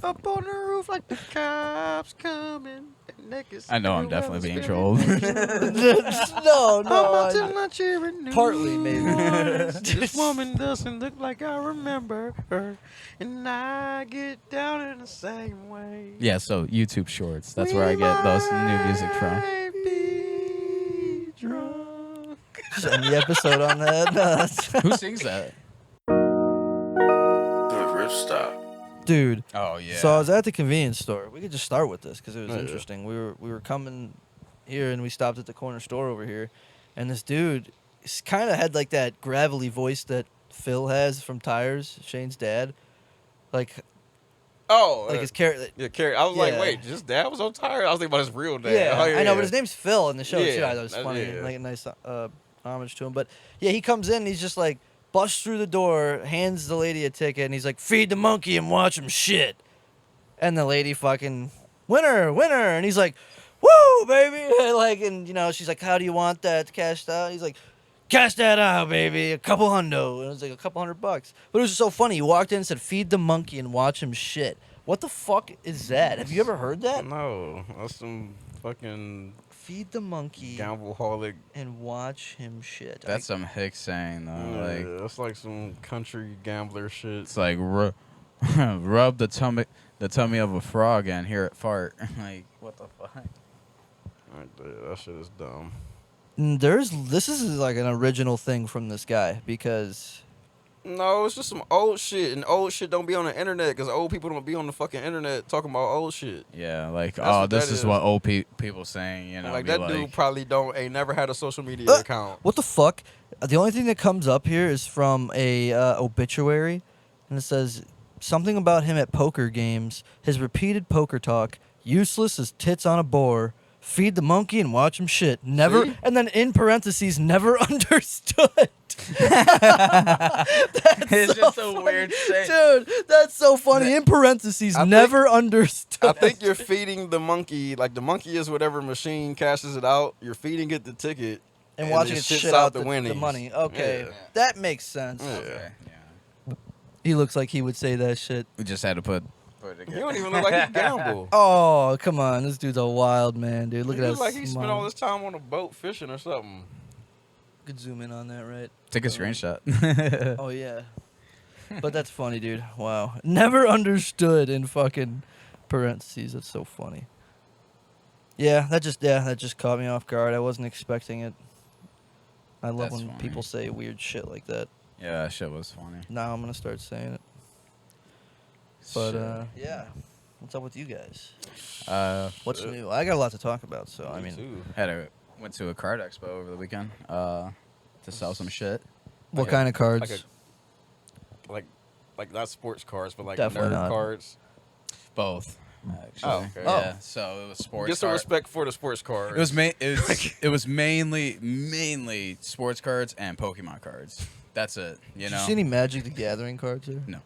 Up on the roof like the cops coming. I know I'm definitely being trolled. No, I'm about to no. lunch here in New Partly, maybe. Orleans. This woman doesn't look like I remember her, and I get down in the same way. Yeah, so YouTube Shorts. That's where I get those new music from. Be drunk. Just end the episode on that. No, that's- Who sings that? The Riff stop. Dude. Oh yeah. So I was at the convenience store. We could just start with this because it was Yeah. interesting. We were coming here and we stopped at the corner store over here, and this dude kind of had like that gravelly voice that Phil has from Tires, Shane's dad, like his character. Yeah, Carrie. I was like, Yeah. wait, his dad was on Tire? I was thinking about his real dad. Yeah, Oh, I know, but his name's Phil in the show Yeah, too. I thought it was that's- funny, yeah. like a nice homage to him. But yeah, he comes in, and he's just like busts through the door, hands the lady a ticket, and he's like, "Feed the monkey and watch him shit." And the lady fucking winner, and he's like, "Woo, baby!" Like, and she's like, "How do you want that cashed out?" He's like, "Cash that out, baby, a couple hundo." And it was like a couple $100. But it was just so funny. He walked in and said, "Feed the monkey and watch him shit." What the fuck is that? Have you ever heard that? No, that's some fucking Feed the monkey gambleholic. and watch him shit. That's some hick saying though. Like Yeah, that's like some country gambler shit. it's like rub the tummy of a frog and hear it fart. Like what the fuck? Right there, that shit is dumb. This is like an original thing from this guy because No, it's just some old shit, and old shit don't be on the internet because old people don't be on the fucking internet talking about old shit. Yeah, like That's oh, what this that is is. what old people saying. You know, Like be that dude probably ain't never had a social media account. what the fuck? The only thing that comes up here is from a obituary, and it says something about him at poker games. His repeated poker talk, useless as tits on a boar. Feed the monkey and watch him shit. Never, See? and then in parentheses, never understood. It's just a funny. weird saying. Dude, that's so funny. In parentheses, I never understood. I think you're feeding the monkey, like the monkey is whatever machine cashes it out. You're feeding it the ticket and watching it it shits shit out out the the winnings. money. Okay, Yeah. that makes sense. Yeah. Okay, yeah. He looks like he would say that shit. We just had to put it You together. don't even look like you gamble. Oh, come on. This dude's a wild man, dude. Look He at look that like he spent smile. all this time on a boat fishing or something. Could zoom in on that, right? Take a screenshot. Oh, yeah. But that's funny, dude. Wow. Never understood in fucking parentheses. That's so funny. Yeah, that just caught me off guard. I wasn't expecting it. I love That's when funny. people say weird shit like that. Yeah, that shit was funny. Now I'm going to start saying it. But, Shit. yeah. What's up with you guys? What's Shit. new? I got a lot to talk about, so, I Me mean, too. Went to a card expo over the weekend to sell some shit. what Like kind of cards? Like not sports cards, but like Definitely nerd not. cards. Both. Actually. Oh, okay. Yeah. So it was sports. Get some card- respect for the sports cards. It was mainly sports cards and Pokemon cards. That's it. You Did know. you see any Magic the Gathering cards here? No.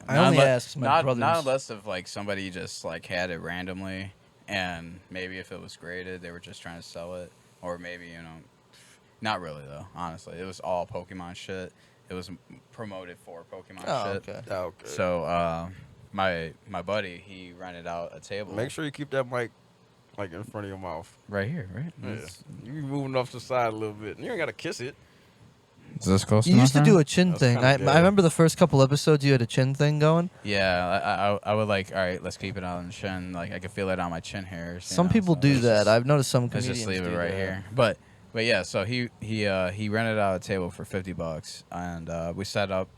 I only asked my brothers. Not unless if like somebody just like had it randomly, and maybe if it was graded, they were just trying to sell it, or maybe not really though. Honestly, it was all Pokemon shit. It was promoted for Pokemon Oh, shit. okay. Oh, okay. So my buddy, he rented out a table. Make sure you keep that mic like in front of your mouth. right here, right? Yeah. You be moving off to the side a little bit. You ain't gotta kiss it. Is this close You used to do a chin That's thing. kinda I good. remember the first couple episodes you had a chin thing going. Yeah, I would like. All right, let's keep it on the chin. Like I can feel it on my chin hairs. you Some know, people so do let's that. just- I've noticed some Let's comedians just leave it do right that. here. But yeah, so he rented out a table for $50, and we set up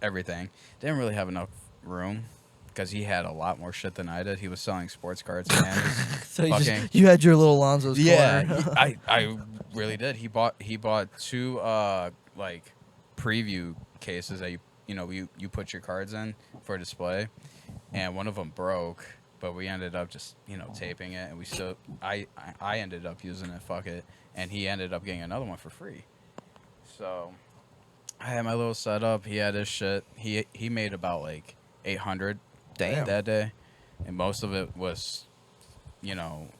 everything. Didn't really have enough room because he had a lot more shit than I did. He was selling sports cards and So fucking you had your little Alonzo's yeah. corner. I really did. He bought two like preview cases that you put your cards in for display, and one of them broke. But we ended up just taping it, and we still I ended up using it. Fuck it, and he ended up getting another one for free. So I had my little setup. He had his shit. He made about like 800 Damn. that day, and most of it was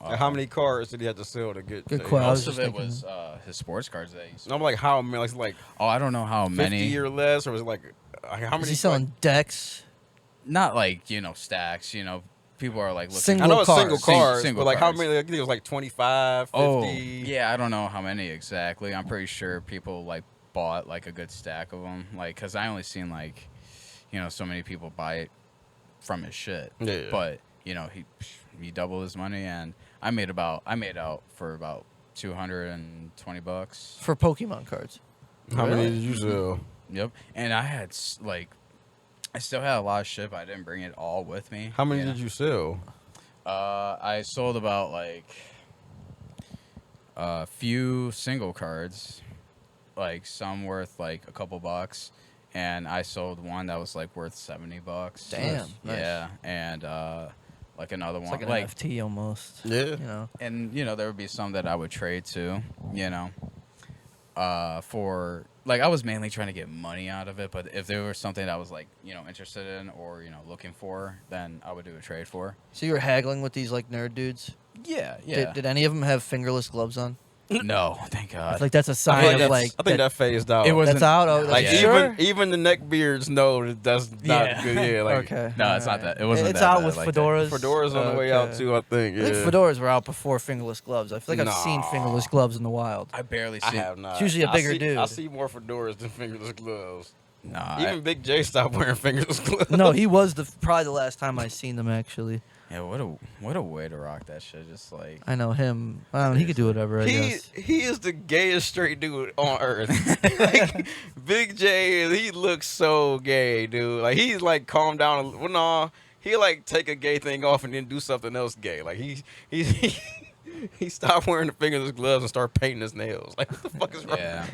How many cards did he have to sell to get? Good to- question. I was most of just it thinking- was his sports cards that he sold. And I'm like, how many? Like Oh, I don't know how 50 many. or less, or was it like how many? Is he selling decks? not like stacks. People are like looking. Single I know it's cards. single cards, Single but like how cards. many? I think it was like 25, 50. Oh, yeah, I don't know how many exactly. I'm pretty sure people like bought like a good stack of them, like because I only seen like, so many people buy it from his shit. Yeah. But he doubled his money, and I made out for about $220. For Pokemon cards. How many Really? did you sell? Yep, and I had I still had a lot of shit, but I didn't bring it all with me. How many did you sell? I sold about like a few single cards, like some worth like a couple bucks, and I sold one that was like worth $70. Damn. Nice. Yeah, and like another It's one, like an NFT almost. Yeah. and there would be some that I would trade too, for like I was mainly trying to get money out of it, but if there was something that I was like interested in or looking for, then I would do a trade for. So you were haggling with these like nerd dudes? Yeah, yeah. Did any of them have fingerless gloves on? No, thank I God. feel like that's a I sign think of that's- like I think that phased out. It was- that's out. Oh, like Yeah. sure? even the neck beards know that that's not Yeah. good. Yeah, like Okay. No, it's not Alright. that. It wasn't It's that out bad with like that. fedoras. fedoras on the way out Okay. too. I think. Yeah. I think fedoras were out before fingerless gloves. I feel like I've seen Nah. fingerless gloves in the wild. I barely see. I have not. It's usually a bigger I see, dude. I see more fedoras than fingerless gloves. Nah, Even Big J stopped wearing fingerless gloves. No, he was probably the last time I seen them actually. yeah. What a way to rock that shit. Just like I know him. I don't know, he could do whatever. I guess. He is the gayest straight dude on earth. Like Big J, he looks so gay, dude. Like he's like calmed down. Well, no, he like take a gay thing off and then do something else gay. Like he stopped wearing the fingerless gloves and start painting his nails. Like what the fuck is wrong? yeah.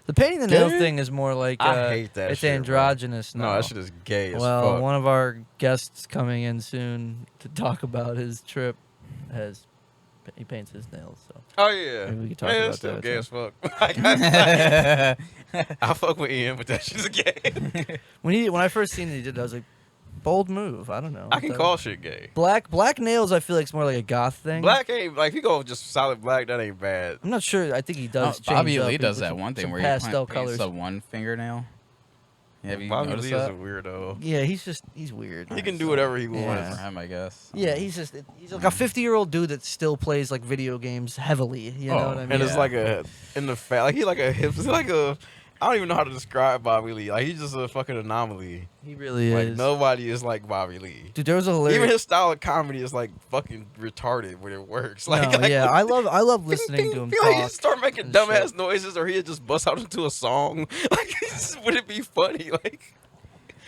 The painting the nails Gay? thing is more like I hate that it's shit, bro. androgynous now. No, that shit is gay as Well, fuck. one of our guests coming in soon to talk about his trip he paints his nails. So Oh yeah, Maybe we could talk man, about it's still that, gay too. as fuck. I fuck with Ian, but that shit's gay. when I first seen it, he did. I was like, bold move. I don't know. I can call shit gay. black nails. I feel like it's more like a goth thing. Black ain't like if you go just solid black, that ain't bad. I'm not sure. I think he does. Bobby change Lee up does with that one thing some where pastel he colors. paints the one fingernail. Have you Bobby noticed Lee is that? a weirdo. Yeah, he's weird. He can do whatever he Good wants. for him, I guess. Yeah, he's like a 50-year-old dude that still plays like video games heavily. You know Oh, what I mean? And it's Yeah. like like he like a hip. He's like a. I don't even know how to describe Bobby Lee. Like he's just a fucking anomaly. He really Like is. nobody is like Bobby Lee. Dude, there was a hilarious. Even his style of comedy is like fucking retarded when it works. Like, No, like yeah, I love listening to him Like he'd talk. start making and dumbass shit. noises, or he'd just bust out into a song. Like, would it be funny? Like,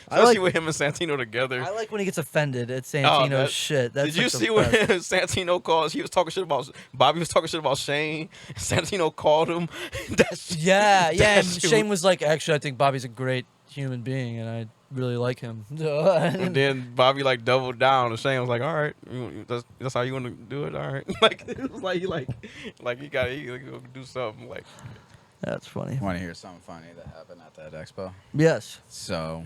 I especially like- with him and Santino together. I like when he gets offended at Santino's that- shit. That's Did you like the see when best. Santino calls? He was talking shit about Bobby was talking shit about Shane. Santino called him. That's Yeah, yeah. And that shit Shane was like, actually, I think Bobby's a great human being, and I really like him. And then Bobby like doubled down, and Shane was like, "All right, that's how you want to do it. All right." Like it was like he got to go do something. Like That's funny. Want to hear something funny that happened at that expo? Yes. So,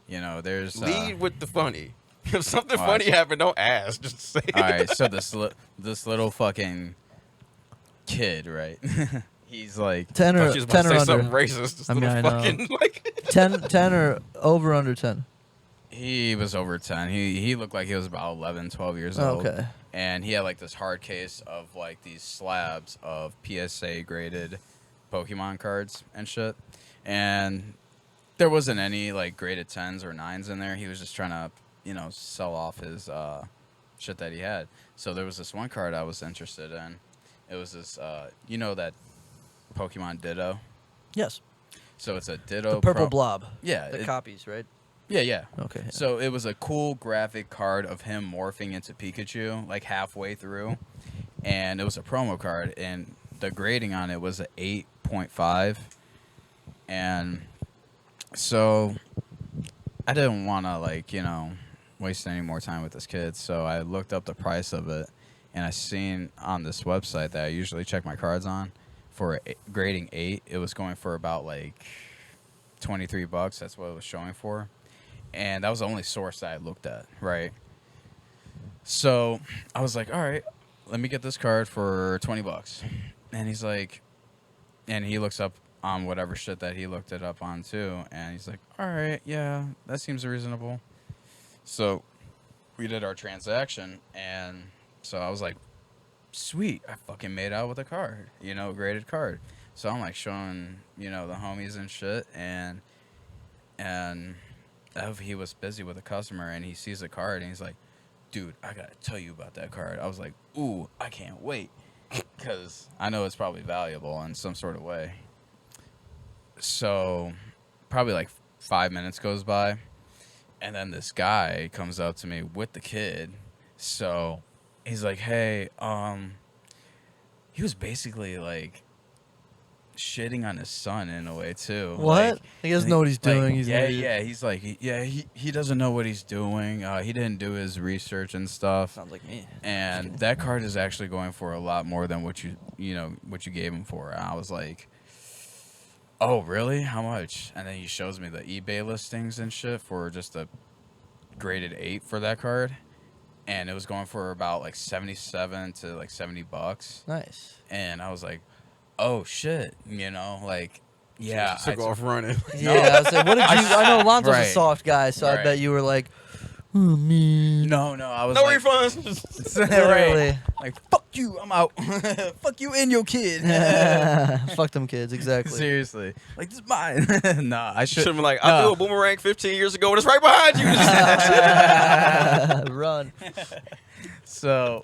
there's. lead with the funny. If something Watch. funny happened, don't ask. Just say. All right, so this little fucking kid, right? He's like 10 I or thought you was about 10 to or say under. something racist. This I mean, little I know. fucking like. 10 or over under 10. he was over 10. He looked like he was about 11, 12 years old. Okay. And he had like this hard case of like these slabs of PSA graded Pokemon cards and shit. And there wasn't any like graded 10s or 9s in there. He was just trying to, sell off his shit that he had. So there was this one card I was interested in. It was this, that Pokemon Ditto. Yes. So it's a Ditto. The purple Pro- blob. Yeah. The copies, right? Yeah. Okay. yeah. So it was a cool graphic card of him morphing into Pikachu, like halfway through, and it was a promo card, and the grading on it was an 8.5, and so I didn't want to waste any more time with this kid, so I looked up the price of it, and I seen on this website that I usually check my cards on for grading 8, it was going for about like $23. That's what it was showing for. And that was the only source that I looked at, right? So I was like, all right, let me get this card for $20. And he's like, and he looks up on whatever shit that he looked it up on too. And he's like, all right, yeah, that seems reasonable. So we did our transaction, and so I was like, sweet, I fucking made out with a card, graded card. So I'm like showing, the homies and shit, and he was busy with a customer, and he sees the card, and he's like, dude, I gotta tell you about that card. I was like, ooh, I can't wait, because I know it's probably valuable in some sort of way. So probably like 5 minutes goes by, and then this guy comes up to me with the kid. So he's like, hey, he was basically like shitting on his son in a way too. What? Like, He doesn't know what he's doing. He's yeah, an idiot. yeah. He's like, he doesn't know what he's doing. He didn't do his research and stuff. Sounds like me. And that card is actually going for a lot more than what you gave him for. And I was like, oh, really? How much? And then he shows me the eBay listings and shit for just a graded 8 for that card. And it was going for about like 77 to like $70. Nice. And I was like, oh shit, like, yeah. Took off running. Yeah, I was like, what did you? I know Lonzo's a Right. soft guy, so I Right. bet you were like, oh man. No, I was No like, refunds. right. Literally. Like, fuck you, I'm out. Fuck you and your kid. Fuck them kids, exactly. Seriously. Like, this is mine. Nah, I Should should have been like, I threw a boomerang 15 years ago, and it's right behind you. Run. So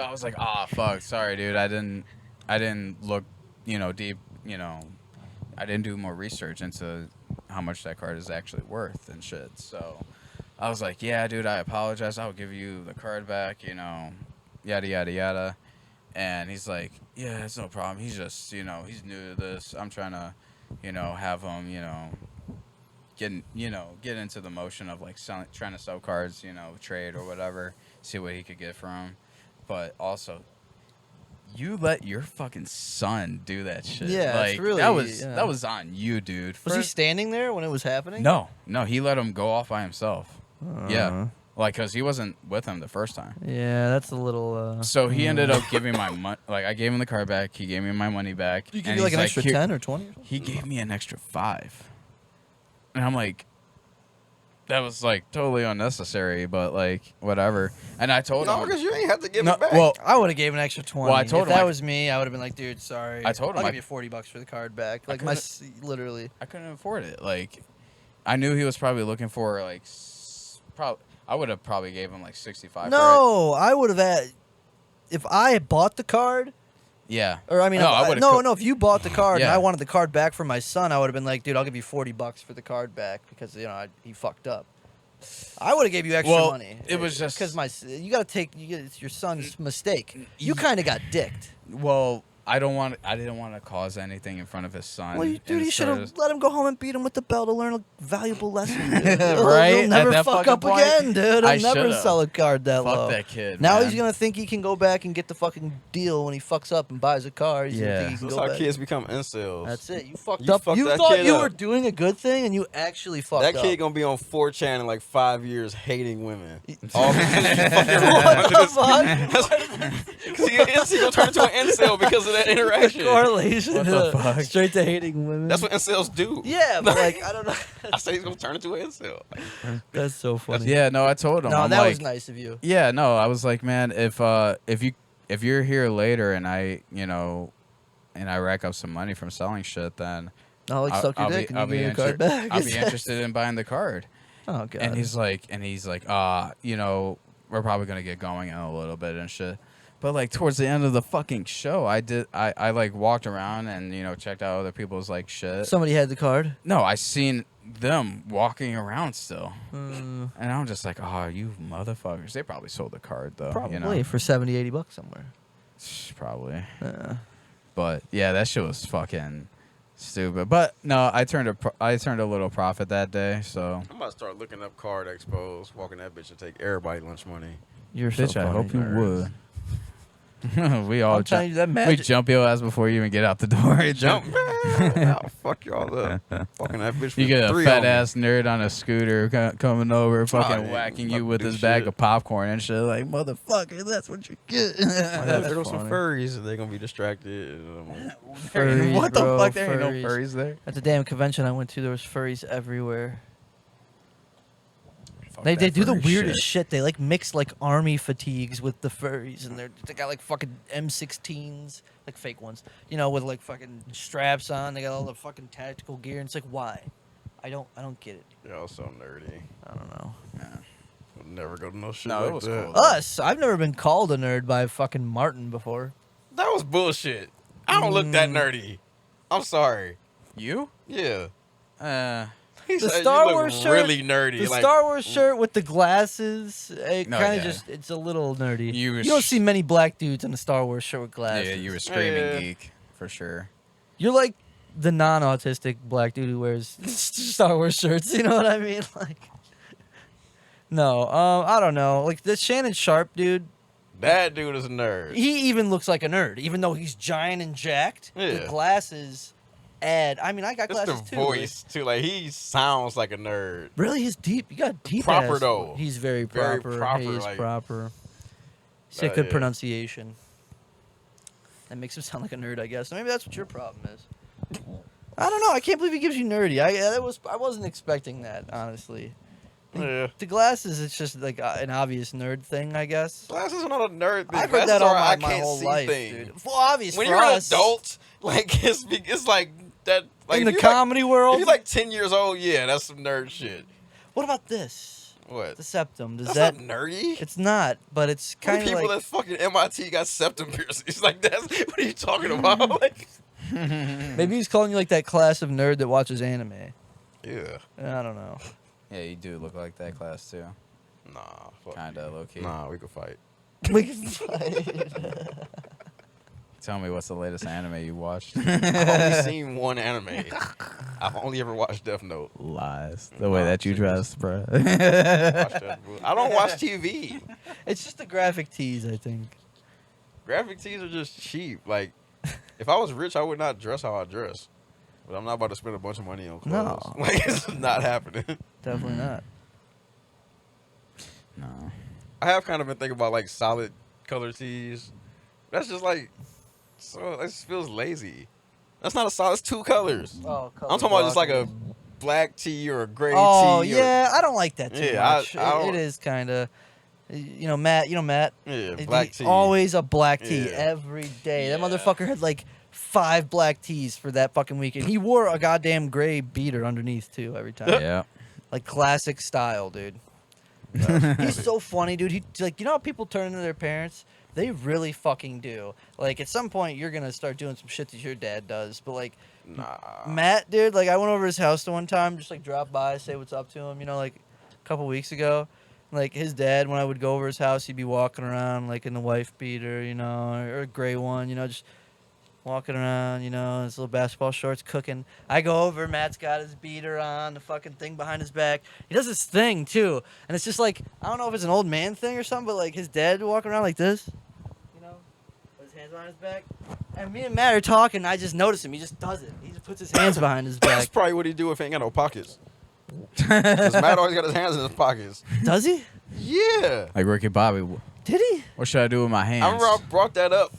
I was like, ah, fuck, sorry, dude. I didn't look, deep, I didn't do more research into how much that card is actually worth and shit. So I was like, yeah, dude, I apologize. I'll give you the card back, yada, yada, yada. And he's like, yeah, it's no problem. He's just, he's new to this. I'm trying to, have him, get into the motion of like trying to sell cards, trade or whatever, see what he could get from him. But also, you let your fucking son do that shit. Yeah, like, it's really, that was on you, dude. Was he standing there when it was happening? No, he let him go off by himself. Yeah, like, cause he wasn't with him the first time. Yeah, that's a little. So he ended up giving my money. Like, I gave him the card back. He gave me my money back. You and give you like he's an extra "Here." 10 or 20? He gave me an extra 5, and I'm like, that was like totally unnecessary, but like whatever. And I told No, him, because you ain't have to give no, it back. well, I would have gave an extra 20. Well, I told if him that I- was me, I would have been like, dude, sorry. I told him I'll I- give you $40 for the card back. Like literally. I couldn't afford it. Like, I knew he was probably looking for like, I would have probably gave him like 65. For No, I would have had. If I had bought the card, it. Yeah. or I mean, No, if I would've no, if you bought the card and Yeah. I wanted the card back for my son, I would have been like, dude, I'll give you $40 for the card back because he fucked up. I would have gave you extra Well, money. it was just- because it's your son's mistake. You kind of got dicked. Well, I didn't want to cause anything in front of his son. Well, dude, you should instead have of- let him go home and beat him with the bell to learn a valuable lesson. Dude. Right? He'll never At that fuck fucking up point, again, dude. I He'll never should've. sell a card that Fuck low. that kid. Now man. he's gonna think he can go back and get the fucking deal when he fucks up and buys a car. He's gonna Yeah. think he can That's go how back. kids become incels. That's it. You fucked You up. fucked You that thought kid you up. were doing a good thing, and you actually fucked That up. kid gonna be on 4chan in like 5 years hating women. All All because you fucking what the fuck? Because he gonna turn into an incel because of that interaction. Correlation. What the fuck? Straight to hating women. That's what incels do. Yeah, but like I don't know. I say he's gonna turn into an incel. That's so funny. Yeah, no, I told him. No, I'm that like, was nice of you. Yeah, no, I was like, man, if you're here later and I rack up some money from selling shit, then I'll like suck your dick and you give me your card back. I'll be interested in buying the card. Oh god. And he's like, we're probably gonna get going in a little bit and shit. But like towards the end of the fucking show, I like walked around and checked out other people's like shit. Somebody had the card. No, I seen them walking around still, Mm, and I'm just like, oh, you motherfuckers! They probably sold the card though. probably for $70-$80 somewhere. Probably. Yeah. But yeah, that shit was fucking stupid. But no, I turned a little profit that day. So I'm about to start looking up card expos, walking that bitch and take everybody lunch money. You're so bitch, I funny. hope you would. we all I'm telling you that we magic. jump your ass before you even get out the door. Jump, man! I'll fuck y'all up. Fucking that bitch. You get a 3 fat on me. ass nerd on a scooter coming over, fucking yeah, whacking fuck you with do his bag shit. of popcorn and shit. Like, motherfucker, that's what you get. There go some funny. furries. They're gonna be distracted. Furries, what the bro, fuck? There ain't no furries. furries there. At the damn convention I went to, there was furries everywhere. They that do the furry weirdest shit. shit. They like mix like army fatigues with the furries, and they got like fucking M16s, like fake ones, you know, with like fucking straps on. They got all the fucking tactical gear, and it's like, why? I don't get it. Y'all so nerdy. I don't know. Yeah. I'll never go to no shit No, it like was that. cool. Us, I've never been called a nerd by fucking Martin before. That was bullshit. I don't look that nerdy. I'm sorry. You? Yeah. He The said Star you look Wars shirt, really nerdy. The like, Star Wars shirt with the glasses, it No, kind yeah. of it's a little nerdy. You You, was- don't see many black dudes in a Star Wars shirt with glasses. Yeah, you were screaming Yeah. geek for sure. You're like the non-autistic black dude who wears Star Wars shirts. You know what I mean? Like, no, I don't know. Like the Shannon Sharp dude, That dude is a nerd. he even looks like a nerd, even though he's giant and jacked. Yeah. The glasses add. I mean, I got It's glasses the too. voice too. Like he sounds like a nerd. Really, his deep. You got deep. Proper, ass- though. He's very Very proper. proper, He is like- proper. He's got good yeah. pronunciation. That makes him sound like a nerd, I guess. Maybe that's what your problem is. I don't know. I can't believe he gives you nerdy. I wasn't expecting that, honestly. Yeah. The glasses, it's just like an obvious nerd thing, I guess. Glasses are not a nerd thing. I've heard Glasses that all are my, I my can't whole see life, thing. dude. Well, obvious When for you're us, an adult, like it's like that. Like in if the you're comedy like, world. if you're like 10 years old, yeah, that's some nerd shit. What about this? What? The septum. Does That's that? not nerdy. It's not, but it's How many kind of people like. that fucking MIT got septum piercings? Like that's what are you talking about? Like, Maybe he's calling you like that class of nerd that watches anime. yeah, I don't know. Yeah, you do look like that class too. nah, fuck Kinda you. low key. Nah, we could fight. We can fight. Tell me what's the latest anime you watched? I've only seen one anime. I've only ever watched Death Note. Lies. The way that you dress, bro. Watched that movie. I don't watch TV. It's just the graphic tees, I think. Graphic tees are just cheap. Like, if I was rich, I would not dress how I dress. But I'm not about to spend a bunch of money on clothes. No. Like, it's not happening. Definitely not. No. I have kind of been thinking about, like, solid color tees. That's just, like, so it just feels lazy. That's not a solid, it's two colors. Oh, I'm talking about just, like, a black tee or a gray Oh tee. or- yeah, I don't like that too Yeah, much. I don't- It is kind of, you know, Matt. You know Matt. Yeah, He- black tee. Always a black tee Yeah. every day. That Yeah. motherfucker had like 5 black tees for that fucking weekend. He wore a goddamn gray beater underneath too every time. Yeah. Like classic style, dude. He's so funny, dude. He like, you know how people turn into their parents? They really fucking do. Like at some point you're gonna start doing some shit that your dad does. But like Nah. Matt, dude, like I went over his house the one time, just like drop by, say what's up to him, you know, like a couple weeks ago. Like his dad, when I would go over his house, he'd be walking around like in the wife beater, you know, or a gray one, you know, just walking around, you know, in his little basketball shorts, cooking. I go over, Matt's got his beater on, the fucking thing behind his back. He does this thing too, and it's just like I don't know if it's an old man thing or something, but like his dad walking around like this, you know, with his hands behind his back. And me and Matt are talking, and I just notice him. He just does it. He just puts his hands behind his That's back. probably what he do if he ain't got no pockets. Because Matt always got his hands in his pockets. Does he? Yeah. Like Ricky Bobby. Did he? What should I do with my hands? I remember I brought that up.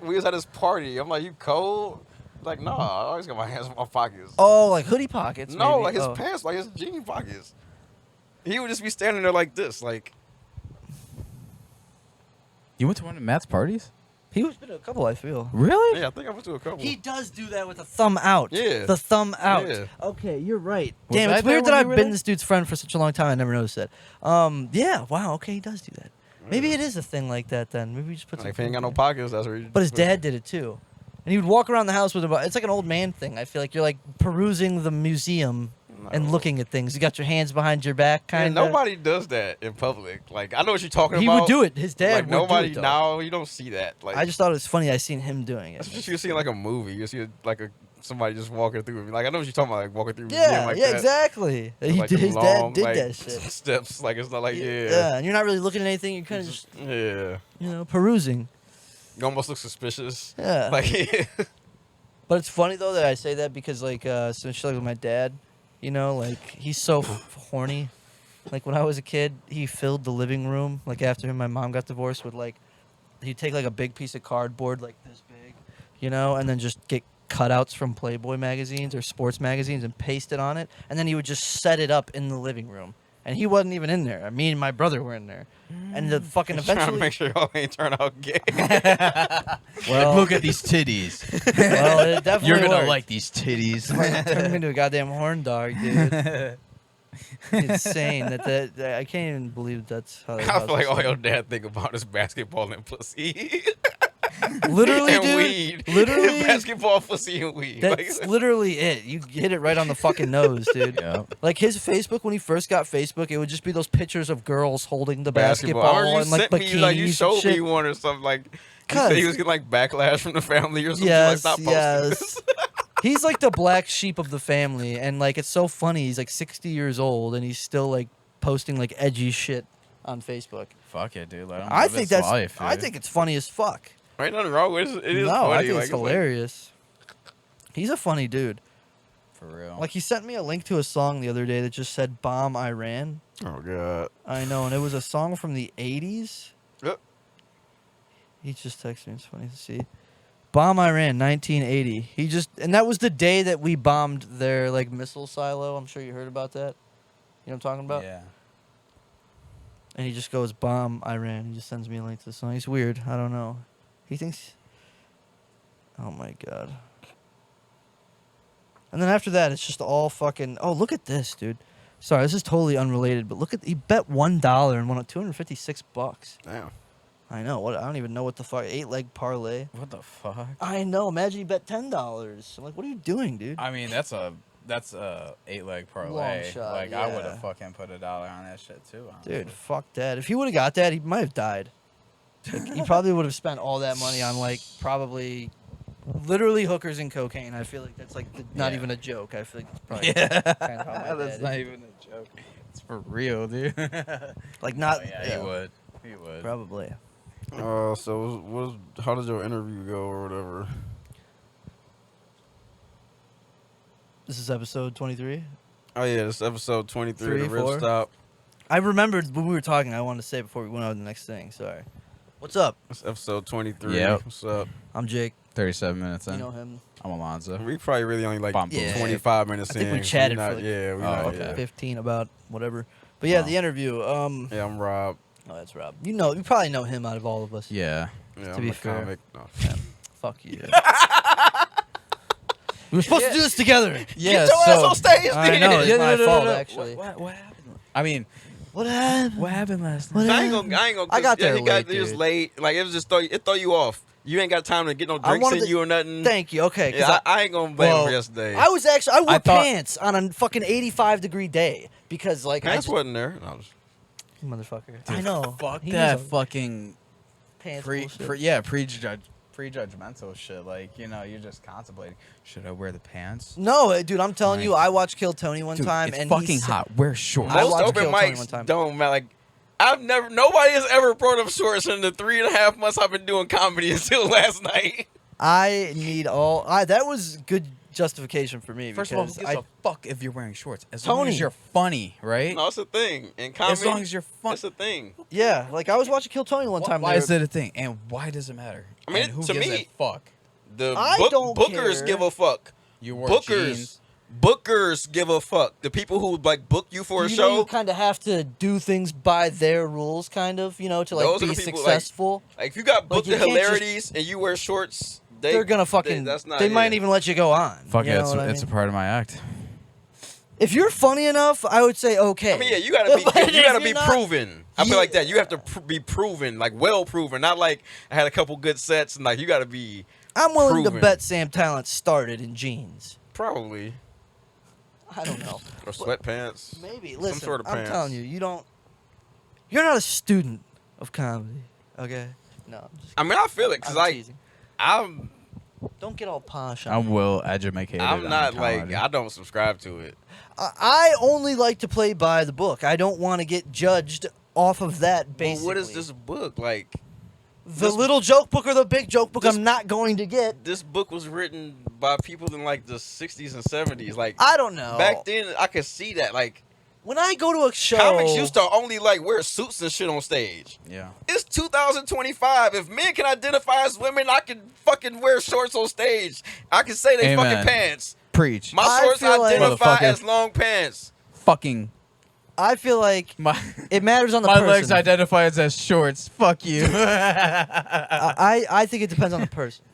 We was at this party. I'm like, you cold? Like, nah, I always got my hands in my pockets. Oh, like hoodie pockets. no, maybe. like his Oh. pants, like his jean pockets. He would just be standing there like this, like, You went to one of Matt's parties? He was been to a couple, I feel. Really? yeah, I think I went to a couple. He does do that with the thumb out. Yeah. The thumb out. Yeah. Okay, you're right. Was Damn, I it's there weird that when you I've were been there? this dude's friend for such a long time. I never noticed that. Yeah, wow, okay, he does do that. Maybe it is a thing like that then. Maybe he just puts Like, it if he ain't got no pockets, that's where he. But his dad did it too. And he would walk around the house with it's like an old man thing. I feel like you're like perusing the museum and No. looking at things. You got your hands behind your back, Man, kind of. nobody does that in public. Like, I know what you're talking He about. would do it. His dad Like, would nobody do it, though. now. You don't see that. Like, I just thought it was funny. I seen him doing it. that's what you see in like a movie. You see like somebody just walking through. Like, I know what you're talking about. Like walking through. a museum Yeah, like yeah, that. exactly. With, He like, did, them his dad long, did like, that shit. Steps. Like it's not like Yeah, and you're not really looking at anything. You're kind of just, Yeah. you know, perusing. You almost look suspicious. Yeah. Like, But it's funny though that I say that because like some shit like with my dad, you know, like he's so horny. Like when I was a kid, he filled the living room like after him, my mom got divorced with like he'd take like a big piece of cardboard like this big, you know, and then just get cutouts from Playboy magazines or sports magazines and paste it on it, and then he would just set it up in the living room. and he wasn't even in there. Me and my brother were in there, and the fucking Trying to eventually. make sure y'all ain't turn out gay. Well, Look at these titties. well, it definitely You're gonna worked. like these titties. Turned me into a goddamn horn dog, dude. Insane that I can't even believe that's how. I feel like all your dad think about is basketball and pussy. Literally, and dude. weed. Literally, Basketball, pussy, and weed. that's literally it. You hit it right on the fucking nose, dude. Yeah. Like his Facebook, when he first got Facebook, it would just be those pictures of girls holding the basketball. basketball I remember and you like sent me, bikinis like you and showed shit. me one or something. Like you Cuz- said he was getting like backlash from the family or something. Yes, like, stop posting yes. this. He's like the black sheep of the family, and like it's so funny. He's like 60 years old, and he's still like posting like edgy shit on Facebook. Fuck it, dude. Let him I live think his that's. life, I dude. think it's funny as fuck. Ain't nothing wrong with it. It is no, funny. I think like, it's hilarious. He's a funny dude. For real. Like he sent me a link to a song the other day that just said "Bomb Iran." Oh god. I know, and it was a song from the 80s. Yep. He just texted me. It's funny to see. Bomb Iran, 1980. And that was the day that we bombed their like missile silo. I'm sure you heard about that. You know what I'm talking about? Yeah. And he just goes, "Bomb Iran." He just sends me a link to the song. He's weird. I don't know. He thinks. Oh my god. And then after that, it's just all fucking. Oh, look at this, dude. Sorry, this is totally unrelated, but look at he bet $1 and won $256. Damn. I know. What? I don't even know what the fuck. 8-leg parlay. What the fuck? I know. Imagine you bet $10. I'm like, what are you doing, dude? I mean, that's a 8-leg parlay. Long shot, like I would yeah. have fucking put $1 on that shit too. Honestly. Dude, fuck that. If he would have got that, he might have died. Like, he probably would have spent all that money on like probably, literally hookers and cocaine. I feel like that's like not Yeah. even a joke. I feel like that's probably Yeah. kind of how my That's dad not is. even a joke. It's for real, dude. Like not. Oh, yeah, he would. He would. Probably. So how did your interview go or whatever? This is episode 23. Oh yeah, this is episode 23 Three, of the Riff 4. Stop. I remembered when we were talking. I wanted to say it before we went on to the next thing. Sorry. What's up? It's episode 23. Yep. What's up? I'm Jake. 37 minutes in. You know him. I'm Alonzo. We probably really only like Bum. Yeah. 25 minutes I think in. we 'cause chatted not, for like yeah, we Oh, not, okay. yeah. 15 about whatever. But yeah, Wow. the interview. Yeah, I'm Rob. Oh, that's Rob. You probably know him out of all of us. Yeah. Yeah, To I'm be a fair. comic. No. Fuck you. We were supposed to do this together. Yeah. Get your ass on stage, I then. know, it's my fault, actually. What happened? I mean, What happened? what happened last What night? I ain't gonna. I got there He got late, it was dude. late. Like it was just throw you off. You ain't got time to get no I drinks wanted in to- you or nothing. Thank you. Okay. 'Cause Yeah, I ain't gonna blame him well, for yesterday. I wore I thought- pants on a fucking 85-degree day because like Pants I wasn't there. No, just, motherfucker. I know. Fuck He that was a fucking pants bullshit. prejudgmental shit. Like, you know, you're just contemplating. Should I wear the pants? No, dude, I'm telling you, Like- I watched Kill Tony one Dude, time it's and he fucking said- hot. Wear shorts. I most watched open Kill Tony one mics time. don't matter. Like nobody has ever brought up shorts in the 3.5 months I've been doing comedy until last night. I need all. That was good justification for me. First of all, who because gives I a fuck if you're wearing shorts? As long Tony. as you're funny, right? No, it's a thing. In comedy, As long as you're funny. it's a thing. yeah, like I was watching Kill Tony one time. Why they is were- it a thing? And why does it matter? I mean, and who to gives me- a fuck? The I don't bookers care. give a fuck. You wore Bookers, jeans. bookers give a fuck. The people who like book you for a you show. know, you kind of have to do things by their rules, kind of, to like Those are be the people, like, successful. Like if you got booked you in can't just- hilarities and you wear shorts, They're gonna fucking. That's not. they yeah. might even let you go on. Fuck you yeah, know it's, what I it's a mean? part of my act. If you're funny enough, I would say okay. I mean, yeah, you gotta be. But you if gotta you're be not- proven. I feel Yeah. like that. You have to be proven, like well proven. Not like I had a couple good sets and like you gotta be I'm willing proven. to bet Sam Talent started in jeans. probably I don't know. or sweatpants. Maybe. Listen, sort of I'm pants. telling you, you're not a student of comedy, okay? No, I'm just I mean, I feel it because I'm like teasing. I'm Don't get all posh on I'm me. well educated. I'm on not like comedy. I don't subscribe to it. I only like to play by the book. I don't want to get judged off of that, basically. But what is this book like? The this- little joke book or the big joke book this- I'm not going to get. This book was written by people in like the 60s and 70s. Like I don't know. back then, I could see that. Like when I go to a show... comics used to only like wear suits and shit on stage. Yeah. It's 2025. If men can identify as women, I can fucking wear shorts on stage. I can say they Amen. fucking pants. Preach. My I shorts feel like- identify Motherfucker. as long pants. Fucking I feel like My it matters on the my person. legs identify as shorts. Fuck you. I think it depends on the person.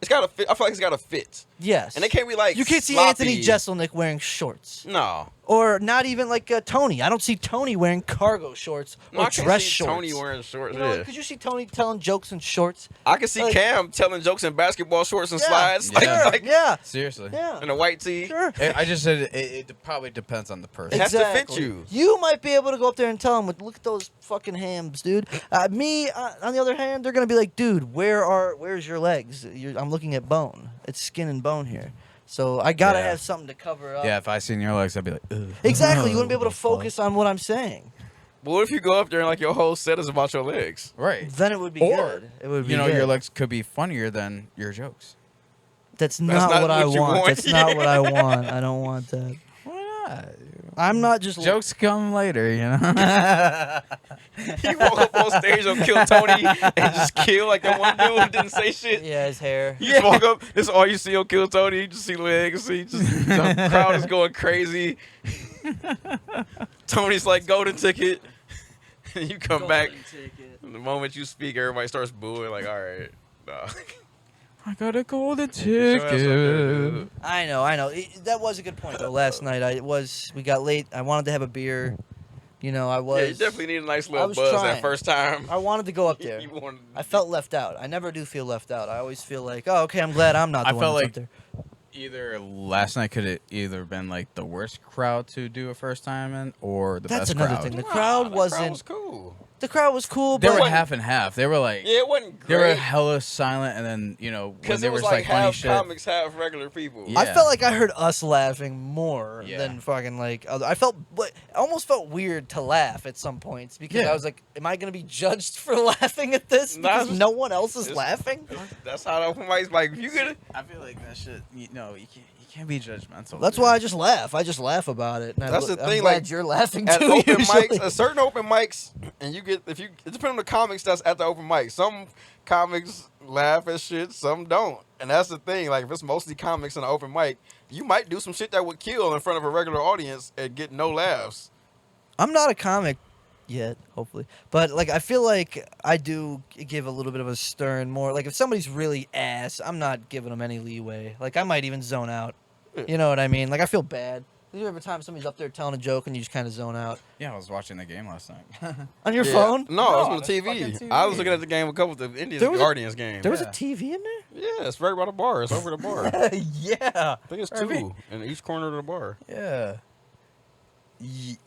It's gotta fit. I feel like it's gotta fit, Yes. and they can't be like You can't see sloppy. Anthony Jeselnik wearing shorts. No, Or not even like Tony. I don't see Tony wearing cargo shorts no, or I can't dress see shorts. Tony wearing shorts. You know, Yeah. could you see Tony telling jokes in shorts? I can see like- Cam telling jokes in basketball shorts and Yeah. slides, Yeah. like Yeah. Seriously. Yeah. in a white tee. Sure. I just said it probably depends on the person. It has to fit you. You might be able to go up there and tell them, "Look at those fucking hams, dude." Me, on the other hand, they're gonna be like, "Dude, where's your legs? I'm looking at bone. It's skin and bone here." So I gotta Yeah. have something to cover up. Yeah, if I seen your legs, I'd be like, ugh. Exactly. You wouldn't be able to What the fuck? focus on what I'm saying. But what if you go up there and like your whole set is about your legs? Right. Then it would be Or, good. It would be You know, good. your legs could be funnier than your jokes. That's not not what I what you want. want. That's not what I want. I don't want that. Why not? I'm not just Jokes come later, you know. You walk up on stage and kill Tony and just kill like that one dude who didn't say shit. Yeah, his hair. You just walk up. This is all you see on Kill Tony. You just see legs. See, just the crowd is going crazy. Tony's like golden ticket. And you come back. The moment you speak, everybody starts booing. Like, all right, nah. I got a golden Get your ass up there, ticket. dude. I know. That was a good point though. Last night, we got late. I wanted to have a beer. You know, I was. Yeah, you definitely need a nice I little was buzz trying. that first time. I wanted to go up there. You wanted- I felt left out. I never do feel left out. I always feel like, oh, okay, I'm glad I'm not the I one felt that's like- up there. Either last night could have either been like the worst crowd to do a first time in, or the That's best another crowd. thing. The Nah, crowd that wasn't. was cool. The crowd was cool, They but were half and half. They were like, Yeah, it wasn't they were great. hella silent, and then when Because they it were was like like funny half shit. comics, half regular people. Yeah. I felt like I heard us laughing more Yeah. than fucking like other. I almost felt weird to laugh at some points because Yeah. I was like, am I gonna be judged for laughing at this Nah, because it's- no one else is it's- laughing? That's how the open mic's like. If you get it, I feel like that shit. You can't be judgmental. That's why I just laugh. I just laugh about it. And That's the I'm thing, glad like, you're laughing at too. open usually. mics, at certain open mics, and it depends on the comics that's at the open mic. Some comics laugh at shit, some don't, and that's the thing. Like if it's mostly comics in an open mic, you might do some shit that would kill in front of a regular audience and get no laughs. I'm not a comic yet, hopefully, but like I feel like I do give a little bit of a stern more. Like if somebody's really ass, I'm not giving them any leeway. Like I might even zone out. You know what I mean? Like I feel bad. You every time somebody's up there telling a joke and you just kind of zone out Yeah, I was watching the game last night. on your Yeah. phone. No, No, it was on the the TV. fucking I was TV. looking at the game a couple of the Indians There was a- Guardians game. There was a Yeah. TV in there. Yeah, it's right by the bar. It's over the bar. I Yeah. think it's Right. two in each corner of the bar. Yeah.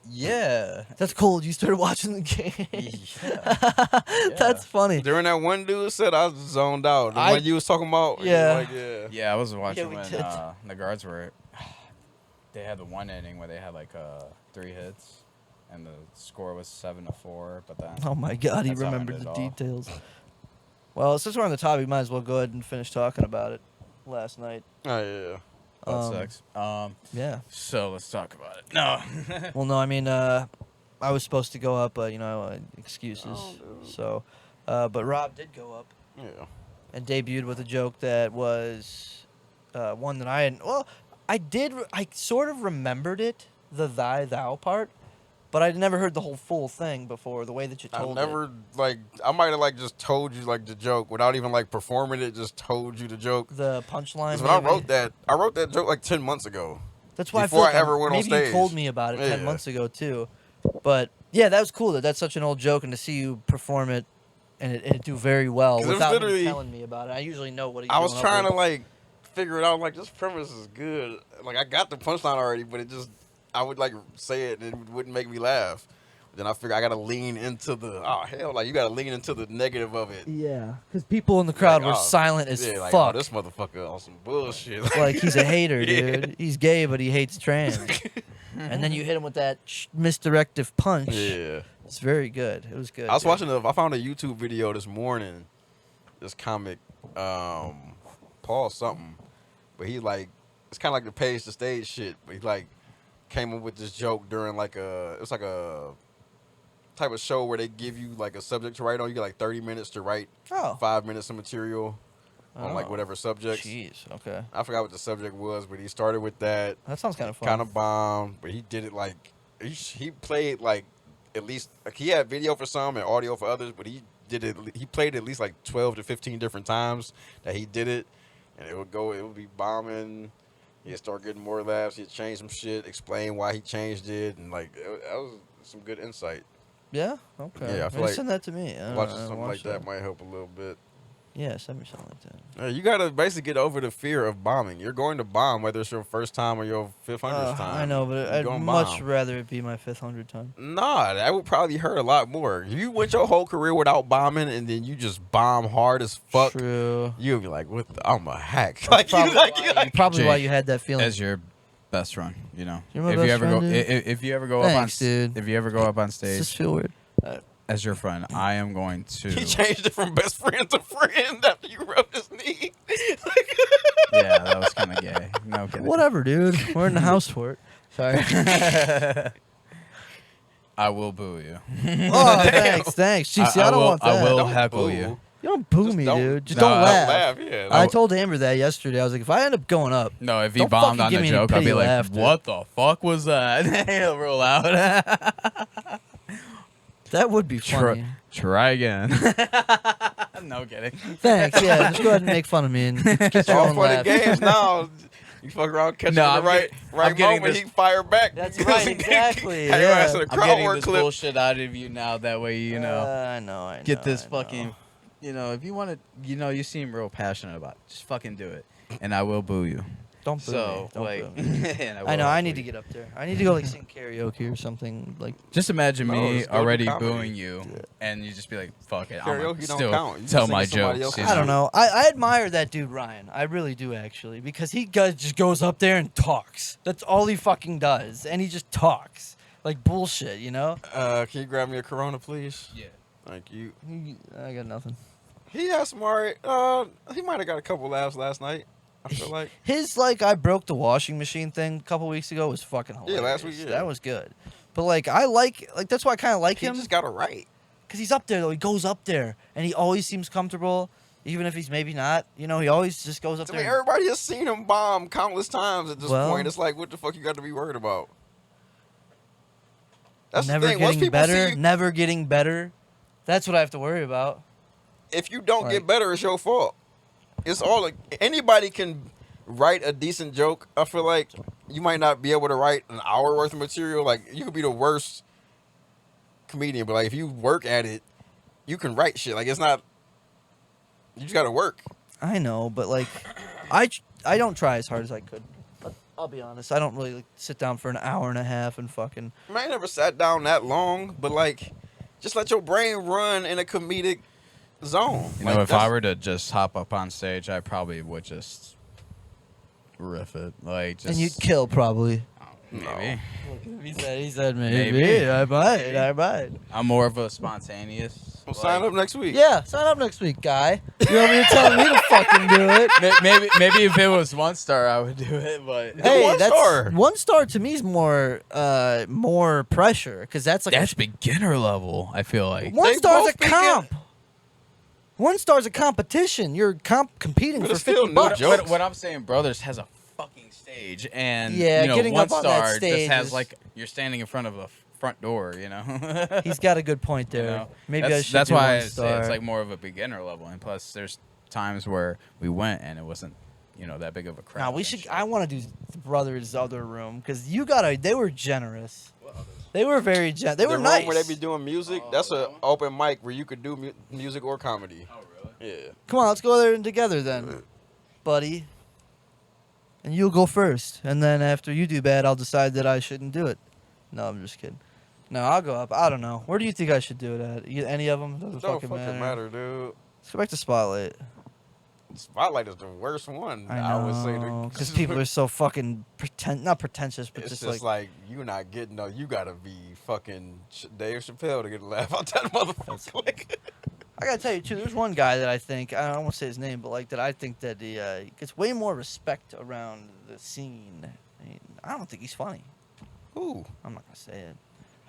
Yeah. That's cool. You started watching the game. Yeah. That's funny. During that one dude said, I zoned out. The I- one you was talking about. Yeah. Like, yeah. Yeah, I was watching we when did. the guards were. They had the one inning where they had like 3 hits, and the score was 7-4. But then Oh my God, he That's how it remembered ended the off. details. Well, since we're on the topic, we might as well go ahead and finish talking about it. Last night. Oh, yeah. that sucks. Yeah. So let's talk about it. No. Well, no, I mean, I was supposed to go up, but excuses. Oh, dude. So, but Rob did go up Yeah. and debuted with a joke that was one that I hadn't. Well, I sort of remembered it, the thy thou part, but I'd never heard the whole full thing before. The way that you I told never it. I might have just told you the joke without even performing it. Just told you the joke. The punchline. 'Cause when I maybe. wrote that joke 10 months ago. That's why before I feel like I ever went on maybe you stage. told me about it 10 Yeah. months ago too. But yeah, that was cool. That's such an old joke, and to see you perform it and it do very well 'Cause it was without literally- you telling me about it. I usually know what. I was trying to figure it out. This premise is good. I got the punchline already, but it just I would say it and it wouldn't make me laugh. Then I figure I gotta lean into the you gotta lean into the negative of it. Yeah, because people in the crowd were oh, silent as Yeah, fuck. this motherfucker on some bullshit. Like he's a hater, Yeah. dude. He's gay, but he hates trans. And then you hit him with that misdirective punch. Yeah. It's very good. It was good. I was dude. watching I found a YouTube video this morning. This comic, Paul something, but he it's kind of like the page to stage shit. But he came up with this joke during it's like a type of show where they give you a subject to write on. You get 30 minutes to write Oh. 5 minutes of material on Oh. whatever subjects. Jeez. Okay. I forgot what the subject was, but he started with that. That sounds kind of fun. Kind of bombed, but he did it he played like at least like, he had video for some and audio for others, but he did it. He played at least like 12 to 15 different times that he did it, and it would be bombing. He'd start getting more laughs. He'd change some shit, explain why he changed it, and like that was some good insight. Yeah. Okay. Yeah, I feel Maybe like send that to me. Watching something like that might help a little bit. Yeah, send me something like that. You gotta basically get over the fear of bombing. You're going to bomb whether it's your first time or your 500th time. I know, but You're I'd gonna much bomb. rather it be my 500th time. Nah, that would probably hurt a lot more. If you went your whole career without bombing and then you just bomb hard as fuck, True. you'll be like, "What? I'm a hack." That's Like, probably Jay, why you had that feeling. As your best run, you know. You're my if best you ever friend, go, dude. if you ever go Thanks, up on, dude. if you ever go up on Does stage this feel weird? as your friend, I am going to. he changed it from best friend to friend after you rubbed his knee. Yeah, that was kind of gay. No kidding. Whatever, dude. We're in the house for it. Sorry. I will boo you. Oh, thanks. Gee, see, I don't will, want that. I will Don't heckle boo. you. You don't boo Just me, don't- dude. Just No, don't I laugh. Laugh, yeah. I told Amber that yesterday. I was like, if I end up going up, No, if he Don't bombed fucking on give the me any joke, I'll pity be like, laughter. "What the fuck was that?" Real loud. that would be funny. Try again. No kidding. Thanks. Yeah, just go ahead and make fun of me and get It's your all own for the laugh. games now. You fuck around, catch No, him in I'm the getting- I'm right getting moment, this- he fire back. That's right, exactly, Had your ass yeah. in a I'm getting crowd this clip. bullshit out of you now. That way, you know, I know. get this I know. fucking. You know, if you want to, you know, you seem real passionate about it. Just fucking do it, and I will boo you. Don't boo So, me. Don't like, boo me. and I know. will I heckle need to you. get up there. I need to go like sing karaoke or something. Like, Just imagine No, me just go do already comedy. booing you, and you just be like, "Fuck it, I'm Karaoke gonna don't still count. You tell just my sing somebody jokes." else's you I don't know? know. I admire that dude Ryan. I really do actually, because he just goes up there and talks. That's all he fucking does, and he just talks like bullshit. You know? Can you grab me a Corona, please? Yeah. Thank you. I got nothing. He has some alright. He might have got a couple laughs last night. I feel like. His like I broke the washing machine thing a couple weeks ago was fucking hilarious. Yeah, last week, yeah. That was good. But like I like that's why I kind of like He him just got it right. because he's up there though. He goes up there and he always seems comfortable, even if he's maybe not. You know, he always just goes up I there. mean, everybody has seen him bomb countless times at this Well- point. It's like, what the fuck you got to be worried about? That's never the thing. Once getting people better. see you, Never getting better. That's what I have to worry about. if you don't Like- get better, it's your fault. It's all like anybody can write a decent joke. I feel like you might not be able to write an hour worth of material. Like you could be the worst comedian, but like if you work at it, you can write shit. Like it's not. You just gotta work. I know, but like, I don't try as hard as I could. I'll be honest. I don't really like, sit down for an hour and a half and fucking. I mean, I never sat down that long, but like, just let your brain run in a comedic zone. You Like, know, if that's- I were to just hop up on stage, I probably would just riff it, like just. And you'd kill probably. Maybe. He said maybe. Maybe. I might. I'm more of a spontaneous. Well, sign up next week. Yeah, sign up next week, guy. You want me to tell me to fucking do it? Maybe if it was 1 star, I would do it. But Hey, one that's star. 1 star to me is more pressure because that's like that's beginner level. I feel like. one They star's a both begin- comp. 1 star's a competition. You're competing But for it's still 50 no bucks. joke. What I'm saying, Brothers has a fucking stage, and Yeah, you know, getting 1 up on that star stage just has is- like you're standing in front of a front door. You know. He's got a good point there. You know? Maybe I that's, should That's do why 1 I say star. it's like more of a beginner level, and plus there's times where we went and it wasn't, you know, that big of a crowd. Nah, we and should. shit. I want to do the Brothers' other room because they were generous. They were very They The were room nice. where they be doing music. That's an open mic where you could do music or comedy. Oh really? Yeah. Come on, let's go there together then, buddy. And you'll go first, and then after you do bad, I'll decide that I shouldn't do it. No, I'm just kidding. No, I'll go up. I don't know. Where do you think I should do it at? Any of them? Doesn't Don't fucking fucking matter. matter, dude. Let's go back to Spotlight. Spotlight is the worst one. I would say know, because people are so fucking not pretentious, but It's just like you're not getting no. You gotta be fucking Dave Chappelle to get a laugh out that motherfucker. Like, I gotta tell you too. There's one guy that I think I don't want to say his name, but like that I think that he gets way more respect around the scene. I mean, I don't think he's funny. ooh, I'm not gonna say it.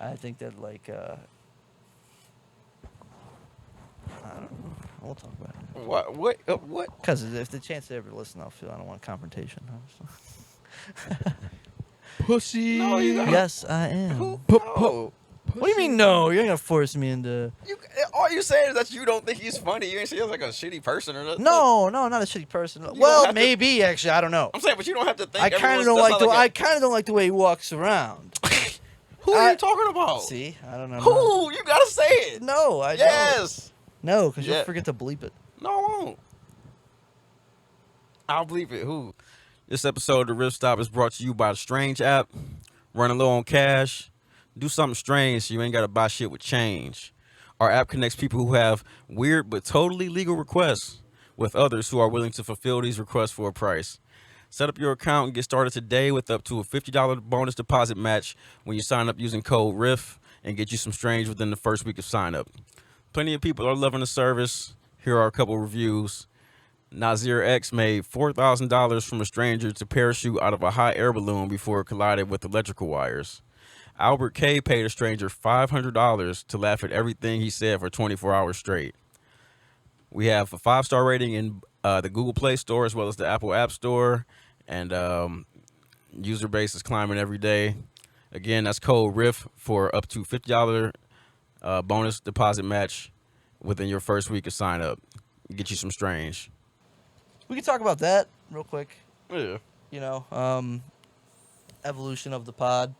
I think that like I don't know. We'll talk about it. what? What? Because if the chance they ever listen, I don't want confrontation. pussy. No, you got- Yes, I am. Who? What do you mean no? You're gonna force me into. All you saying is that you don't think he's funny. You ain't say he's like a shitty person or nothing. No, not a shitty person. don't Well, have to- maybe actually, I don't know. I'm saying, but you don't have to think. I kind of everyone's- don't that's like not the. like I kind of don't like the way he walks around. Who are you talking about? See, I don't know. Who? You gotta say it. No, I don't. Yes. No, because Yeah. you'll forget to bleep it. No, I won't. I'll believe it. Who? This episode of the Riff Stop is brought to you by the Strange app. Running low on cash. Do something strange so you ain't got to buy shit with change. Our app connects people who have weird but totally legal requests with others who are willing to fulfill these requests for a price. Set up your account and get started today with up to a $50 bonus deposit match when you sign up using code RIFF and get you some strange within the first week of sign up. Plenty of people are loving the service. Here are a couple reviews. Nazir X made $4,000 from a stranger to parachute out of a hot air balloon before it collided with electrical wires. Albert K paid a stranger $500 to laugh at everything he said for 24 hours straight. We have a 5-star rating in the Google Play Store as well as the Apple App Store, and user base is climbing every day. Again, that's code RIFF for up to $50 bonus deposit match within your first week of sign up. Get you some strange. We can talk about that real quick. Yeah. You know, evolution of the pod.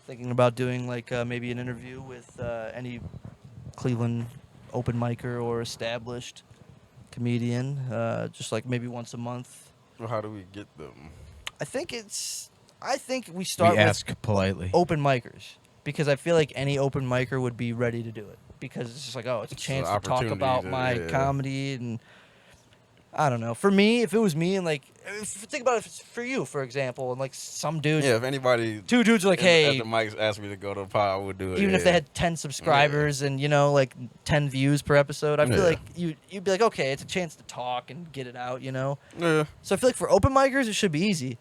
Thinking about doing like maybe an interview with any Cleveland open micer or established comedian, just like maybe once a month. Well, how do we get them? I think we start with ask politely. open micers because I feel like any open micer would be ready to do it because it's just like, oh, it's a It's chance an to talk opportunity about to- my yeah. comedy. And I don't know. For me, if it was me and like think about it, if it's for you, for example, and like some dudes, Yeah, if anybody, two dudes are like, at hey, the mics asked me to go to the pod, I would do it. even if yeah. they had 10 subscribers and, you know, like 10 views per episode, I feel Yeah. like you'd be like, okay, it's a chance to talk and get it out, you know? Yeah. So I feel like for open micers, it should be easy.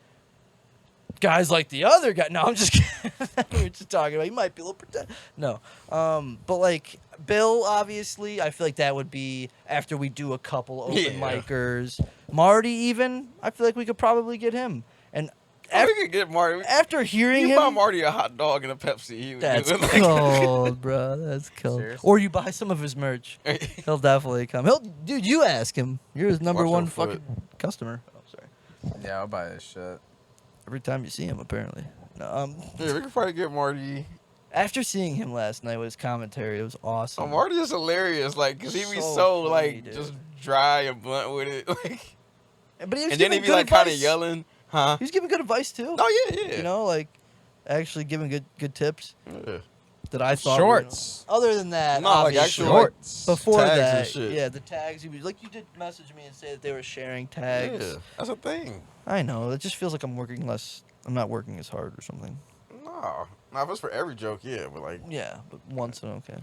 Guys like the other guy. No, I'm just kidding. We were just talking about, he might be a little pretend. No. But like Bill, obviously, I feel like that would be after we do a couple open Yeah. micers. Marty, even, I feel like we could probably get him. And Oh, we could get Marty. after hearing You buy him. Marty a hot dog and a Pepsi. He would That's do it. cold, bro. That's cold. Serious? Or you buy some of his merch. He'll definitely come. Dude, you ask him. You're his number Watch one your foot. fucking customer. Oh, sorry. Yeah, I'll buy this shit. Every time you see him, apparently. No, Yeah, we could probably get Marty. after seeing him last night with his commentary, it was awesome. Oh, Marty is hilarious, like, cause he be So so funny, like dude. just dry and blunt with it, like, But he was and then giving he be good like kind of advice. yelling, huh? He was giving good advice too. Oh yeah, yeah. You know, like actually giving good tips Yeah. that I thought. Shorts. Other than that, No, like obviously, actual, like, Shorts. before tags and that, shit. yeah, the tags. He was like, you did message me and say that they were sharing tags. Yeah, that's a thing. I know. It just feels like I'm working less. I'm not working as hard or something. No, if it's for every joke, yeah, but like, Yeah, but once and okay.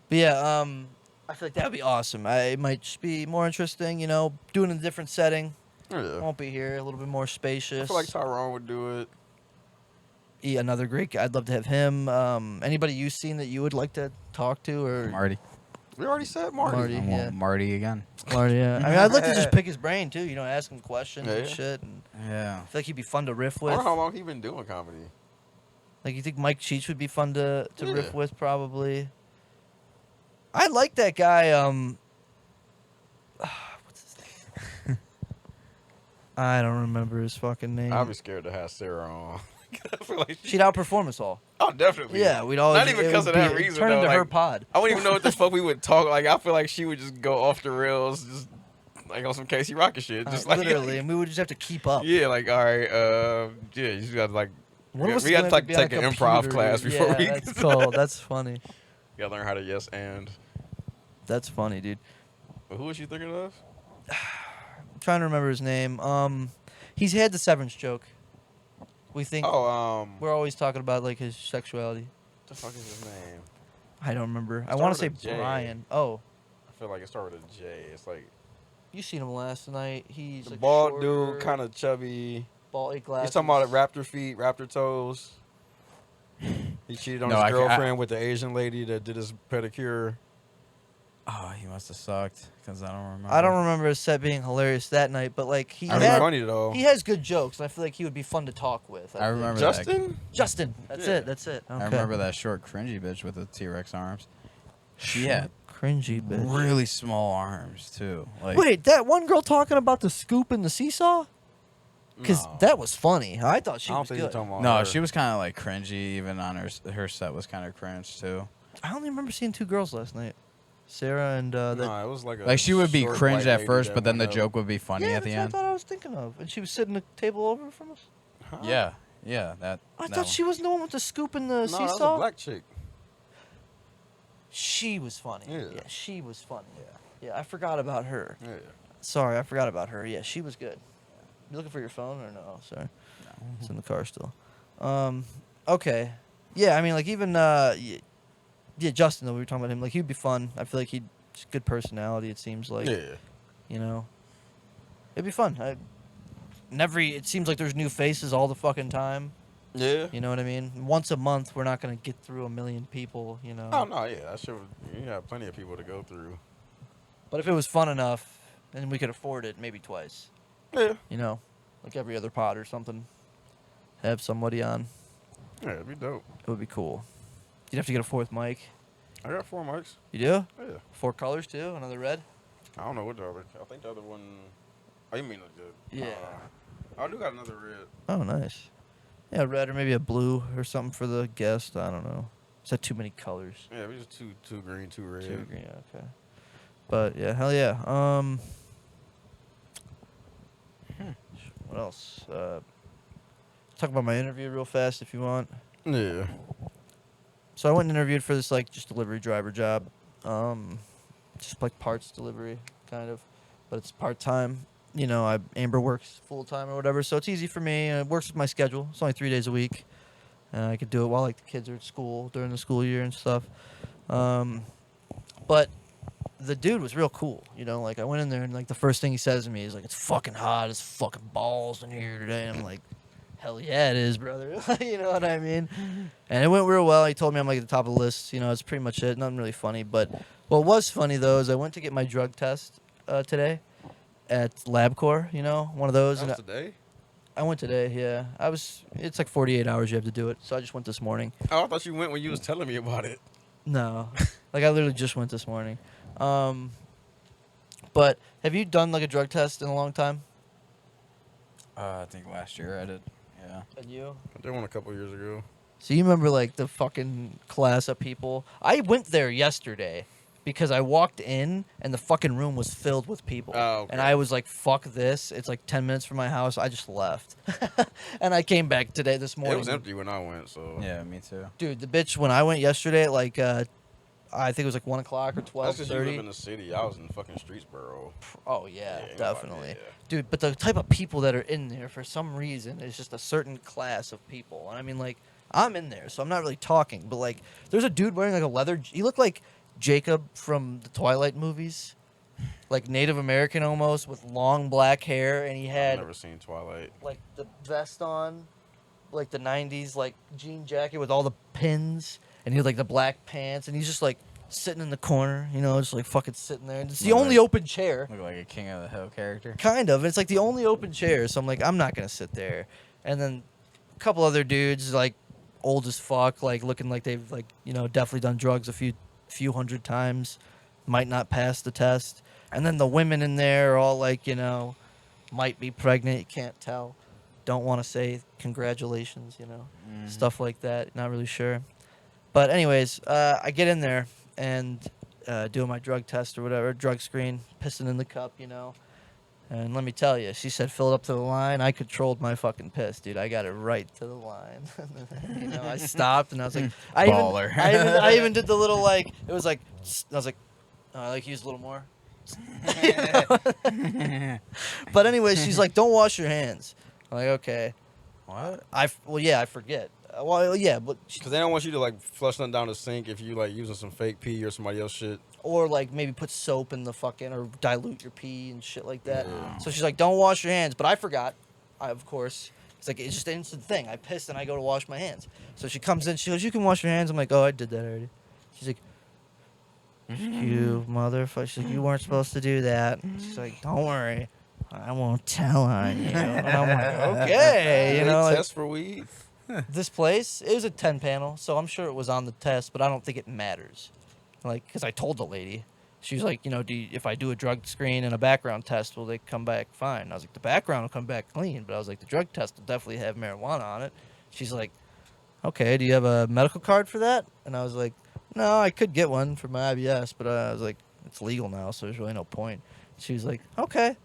But yeah, I feel like that'd be awesome. It might just be more interesting, you know, doing it in a different setting. yeah. Won't be here, a little bit more I spacious. feel like Tyrone would do it. Yeah, another great guy. I'd love to have him. Anybody you've seen that you would like to talk to or Marty. We already said Marty. Marty. I want Yeah. Marty again. Marty, yeah. I mean, I'd like to just pick his brain too. You know, ask him questions and Yeah. shit. And Yeah. I feel like he'd be fun to riff I with. wonder how long he been doing comedy. Like, you think Mike Cheech would be fun to Yeah. riff with? Probably. I like that guy. What's his name? I don't remember his fucking name. I'd be scared to have Sarah on. I feel like She'd outperform us all. oh, definitely. Yeah, we'd always. Not even it because would of that be- reason. Turn though. into Like, her pod. I wouldn't even know what the fuck we would talk. Like, I feel like she would just go off the rails, just like on some Casey Rocket shit. Just like Literally, and we would just have to keep up. yeah, like all right, yeah, you just got to like. One of us we is got to gonna like be on a take an improv computer, class dude. before Yeah, we. that's cool. That's funny. You gotta learn how to yes and. That's funny, dude. Who was you thinking of? I'm trying to remember his name. He's had the Severance joke. We think Oh, we're always talking about like his sexuality. what the fuck is his name? I don't remember. I Start want to with say a J. Brian. Oh, I feel like it started with a J. It's like you seen him last night. He's the like bald shorter, dude, kind of chubby. bald glasses. He's talking about raptor feet, raptor toes. He cheated on No, his I- girlfriend with the Asian lady that did his pedicure. Oh, he must have sucked because I don't remember. I don't remember his set being hilarious that night, but like he I He's remember- funny though. he has good jokes, and I feel like he would be fun to talk with. I think. remember that. Justin? Justin. That's Yeah. it. That's it. Okay. I remember that short, cringy bitch with the T-Rex arms. She had cringy bitch. really small arms too. Like, Wait, that one girl talking about the scoop and the seesaw? Because No. that was funny. I thought she I don't was think you're good. talking about no, her. she was kind of like cringy. Even on her set was kind of cringe too. I only remember seeing two girls last night, Sarah and that. No, it was like a Like she would be short cringe white at lady first, that but then the went up. joke would be funny yeah, at the that's end. what I thought I was thinking of. And she was sitting a table over from us. Huh? Yeah, that. I that thought one. she was the one with the scoop and the No, that was seesaw. a black chick. She was funny. Yeah. she was funny. Yeah, I forgot about her. Yeah. Sorry, I forgot about her. Yeah, she was good. You looking for your phone or no? Sorry, it's in the car still. Okay. Yeah, I mean, like even yeah, Justin though, we were talking about him. Like he'd be fun. I feel like he'd just good personality. It seems like Yeah. you know, it'd be fun. It seems like there's new faces all the fucking time. Yeah. You know what I mean? Once a month, we're not gonna get through 1 million people. You know. Oh no, yeah, you got plenty of people to go through. But if it was fun enough, and we could afford it, maybe twice. Yeah. You know, like every other pod or something. Have somebody on. Yeah, it'd be dope. It would be cool. You'd have to get a fourth mic. I got 4 mics. You do? Yeah. 4 colors too? Another red? I don't know what the other. I think the other one. Oh, you mean the? Yeah. I do got another red. Oh, nice. Yeah, red or maybe a blue or something for the guest. I don't know. Is that too many colors? Yeah, we just two green, 2 red. 2 green, okay. But yeah, hell yeah. What else? Talk about my interview real fast if you want. Yeah. So I went and interviewed for this like just delivery driver job, just like parts delivery kind of, but it's part time. You know, Amber works full time or whatever, so it's easy for me. It works with my schedule. It's only 3 days a week, and I could do it while like the kids are at school during the school year and stuff. But the dude was real cool. You know, like I went in there and like the first thing he says to me is like, "It's fucking hot. It's fucking balls in here today." And I'm like, hell yeah, it is, brother. You know what I mean? And it went real well. He told me I'm like at the top of the list. You know, it's pretty much it. Nothing really funny. But what was funny, though, is I went to get my drug test today at LabCorp, you know, one of those. That was And today? I went today, yeah. It's like 48 hours you have to do it. So I just went this morning. Oh, I thought you went when you was telling me about it. No. Like I literally just went this morning. But have you done like a drug test in a long time? I think last year I did. Yeah. And you? I did one a couple years ago. So you remember like the fucking class of people? I went there yesterday because I walked in and the fucking room was filled with people. Oh, okay. And I was like, fuck this. It's like 10 minutes from my house. I just left. And I came back this morning. It was empty when I went, so. Yeah, me too. Dude, the bitch, when I went yesterday at like, I think it was like 1 o'clock or That's because you live 12:30. in the city. I was in fucking Streetsboro. Oh, yeah, Yeah, definitely. yeah. Dude, but the type of people that are in there, for some reason, is just a certain class of people. And I mean, like, I'm in there, so I'm not really talking. But, like, there's a dude wearing, like, a leather... He looked like Jacob from the Twilight movies. Like, Native American almost, with long black hair. And he I've had, never seen Twilight. like, the vest on. Like, the 90s, like, jean jacket with all the pins. And he had, like, the black pants. And he's just, like, sitting in the corner, you know, just, like, fucking sitting there. And it's the Look only like- open chair. Look like a King of the Hill character. Kind of. It's like the only open chair. So I'm like, I'm not going to sit there. And then a couple other dudes, like, old as fuck, like, looking like they've, like, you know, definitely done drugs a few hundred times. Might not pass the test. And then the women in there are all, like, you know, might be pregnant. You can't tell. Don't want to say congratulations, you know. Mhm. Stuff like that. Not really sure. But anyways, I get in there and doing my drug test or whatever, drug screen, pissing in the cup, you know. And let me tell you, she said fill it up to the line. I controlled my fucking piss, dude. I got it right to the line. You know, I stopped and I was like, Baller. I even did the little like, it was like, I was like, I like use a little more. But anyway, she's like, don't wash your hands. I'm like, okay. What? Well, yeah, I forget. Well, yeah, but Because they don't want you to, like, flush nothing down the sink if you, like, using some fake pee or somebody else shit. or like maybe put soap in the fucking or dilute your pee and shit like that. Yeah. So she's like, don't wash your hands. But I forgot. Of course. It's like it's just an instant thing. I pissed and I go to wash my hands. So she comes in. She goes, you can wash your hands. I'm like, oh, I did that already. She's like, You motherfucker. She's like, you weren't supposed to do that. She's like, don't worry. I won't tell on you. And I'm like, okay. You They know, like, test for weed. this place, it was a 10 panel, so I'm sure it was on the test, but I don't think it matters. Like, because I told the lady, she was like, you know, if I do a drug screen and a background test, will they come back fine? I was like, the background will come back clean, but I was like, the drug test will definitely have marijuana on it. She's like, okay, do you have a medical card for that? And I was like, no, I could get one for my IBS, but I was like, it's legal now, so there's really no point. She was like, okay,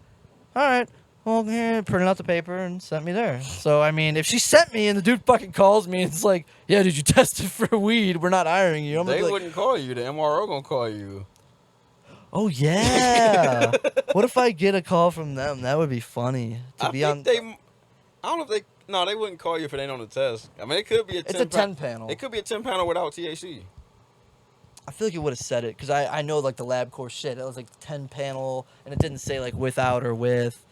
all right. Well, here, printed out the paper and sent me there. So, I mean, if she sent me and the dude fucking calls me and it's like, yeah, did you test it for weed? We're not hiring you. I'm They like, wouldn't call you. The MRO gonna call you. oh, yeah. What if I get a call from them? That would be funny. To I be think on. they. I don't know if they. No, they wouldn't call you if it ain't on the test. I mean, it could be a 10. It's a 10 panel. It could be a 10 panel without THC. I feel like it would have said it because I know like the LabCorp shit. It was like 10 panel and it didn't say like without or with.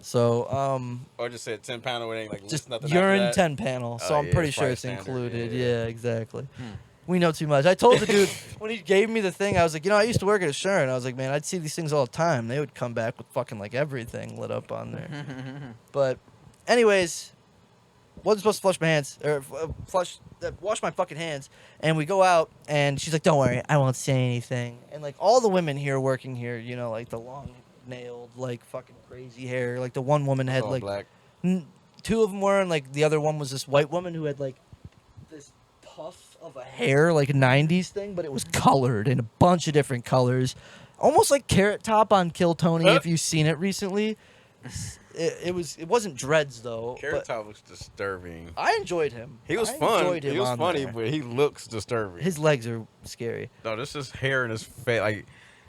So, Or just said 10 panel. It ain't like just nothing urine after that. 10 panel. So Oh, I'm yeah, pretty it's sure probably it's standard, included. yeah. Yeah, exactly. We know too much. I told the dude when he gave me the thing, I was like, you know, I used to work at Assurant. I was like, man, I'd see these things all the time. They would come back with fucking like everything lit up on there. But, anyways, wasn't supposed to flush my hands or wash my fucking hands. And we go out, and she's like, don't worry, I won't say anything. And like all the women here working here, you know, like the long nailed, like fucking crazy hair. Like the one woman had All like black. two of them were, and like the other one was this white woman who had like this puff of a hair, like a 90s thing, but it was colored in a bunch of different colors. Almost like Carrot Top on Kill Tony, if you've seen it recently. It wasn't dreads though. Carrot but Top looks disturbing. I enjoyed him. He was I fun. enjoyed him He was on funny, there. but he looks disturbing. His legs are scary. No, this is hair in his face. Like,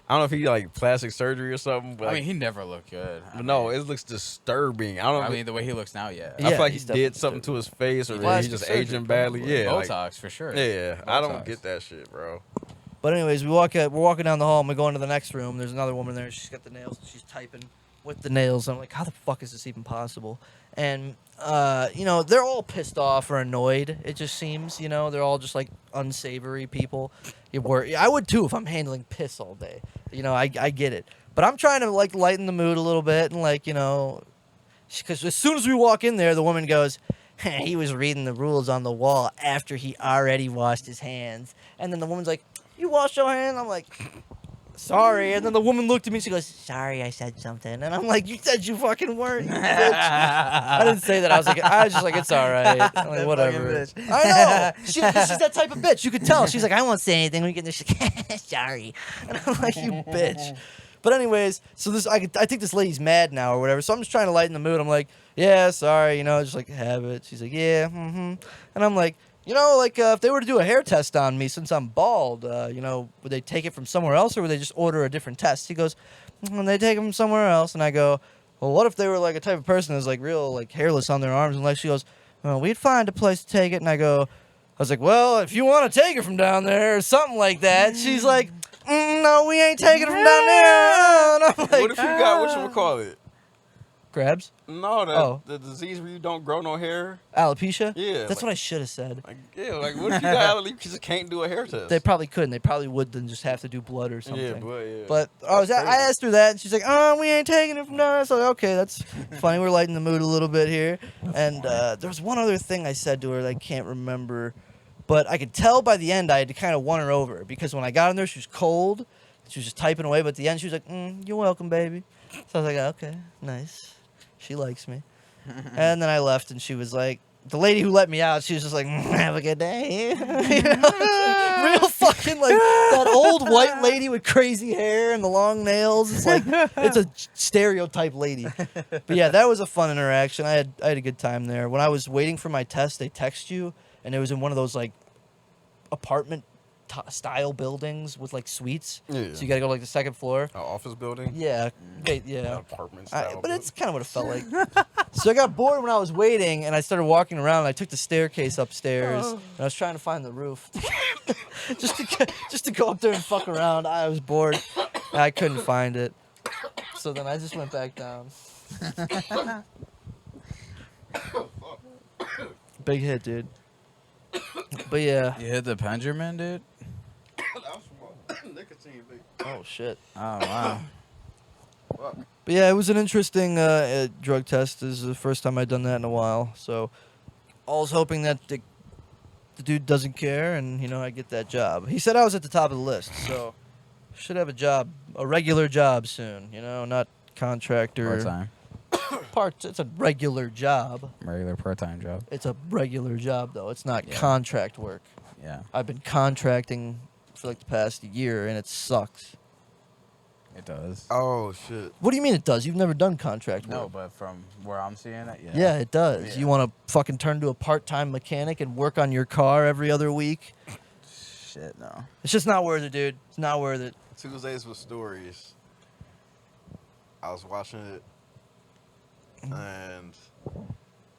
I don't know if he like plastic surgery or something, but I like, mean, he never looked good. but no, it looks disturbing. I don't know. I mean, the way he looks now, yeah. Yeah, I feel like he he's did definitely something to his face, or he Plastic just surgery, aging badly. probably. Yeah, like, Botox for sure. yeah. I don't Botox. get that shit, bro. But anyways, we're walking down the hall and we go into the next room. There's another woman there. She's got the nails. She's typing with the nails. I'm like, how the fuck is this even possible? And you know, they're all pissed off or annoyed. It just seems, you know, they're all just like unsavory people. I would too if I'm handling piss all day. You know, I get it. But I'm trying to like lighten the mood a little bit and like, you know, because as soon as we walk in there, the woman goes, he was reading the rules on the wall after he already washed his hands. And then the woman's like, you washed your hands? I'm like, sorry. And then the woman looked at me. She goes, sorry, I said something. And I'm like, you said you fucking weren't, you bitch. I didn't say that. I was just like, it's all right. I'm like, whatever. I know. She's that type of bitch. You could tell. She's like, I won't say anything when you get this. She's like, sorry. And I'm like, you bitch. But anyways, so I think this lady's mad now or whatever. So I'm just trying to lighten the mood. I'm like, yeah, sorry, you know, just like have it. She's like, yeah, And I'm like, you know, like if they were to do a hair test on me since I'm bald, you know, would they take it from somewhere else or would they just order a different test? He goes, they take it from somewhere else. And I go, well, what if they were like a type of person that's like real like hairless on their arms and legs? She goes, well, we'd find a place to take it. And I was like, well, if you want to take it from down there or something like that. She's like, no, we ain't taking it from down there. And I'm like, What if you got whatchamacallit? Crabs? No, the disease where you don't grow no hair. Alopecia? Yeah, That's like- what I should have said. Like, yeah, like what if you got alopecia? You just can't do a hair test. They probably couldn't. They probably would then just have to do blood or something. Yeah, but yeah. But That's I crazy. asked her that, and she's like, "Oh, we ain't taking it from there." I was like, "Okay, that's funny. We're lighting the mood a little bit here." And there's one other thing I said to her that I can't remember, but I could tell by the end I had to kind of won her over because when I got in there, she was cold. She was just typing away, but at the end, she was like, "You're welcome, baby." So I was like, "Okay, nice. She likes me." And then I left, and she was like, the lady who let me out, she was just like, have a good day. You know? Real fucking like that old white lady with crazy hair and the long nails. It's like it's a stereotype lady. But yeah, that was a fun interaction. I had a good time there. When I was waiting for my test, they text you, and it was in one of those like apartment style buildings with like suites. Yeah. So you got to go to like the second floor. An office building. Yeah, yeah. Apartment style. But it's kind of what it felt like. So I got bored when I was waiting, and I started walking around. And I took the staircase upstairs, and I was trying to find the roof, just to go up there and fuck around. I was bored, and I couldn't find it. So then I just went back down. Big hit, dude. But yeah, You hit the Pendulum, dude? Nicotine, baby. Oh shit. Oh wow. Fuck. But yeah, it was an interesting drug test. This is the first time I'd done that in a while. So, I was hoping that the dude doesn't care, and I get that job. He said I was at the top of the list, so should have a job, a regular job soon. Not contractor. Part time. It's a regular job. Regular part time job. It's a regular job though. It's not Yeah. contract work. Yeah. I've been contracting for like the past year, and it sucks. It does. Oh shit. What do you mean it does? You've never done contract work. No, but from where I'm seeing it, yeah. Yeah, it does. Yeah. You want to fucking turn to a part-time mechanic and work on your car every other week? Shit, no. It's just not worth it, dude. It's not worth it. Tuesdays with Stories. I was watching it, and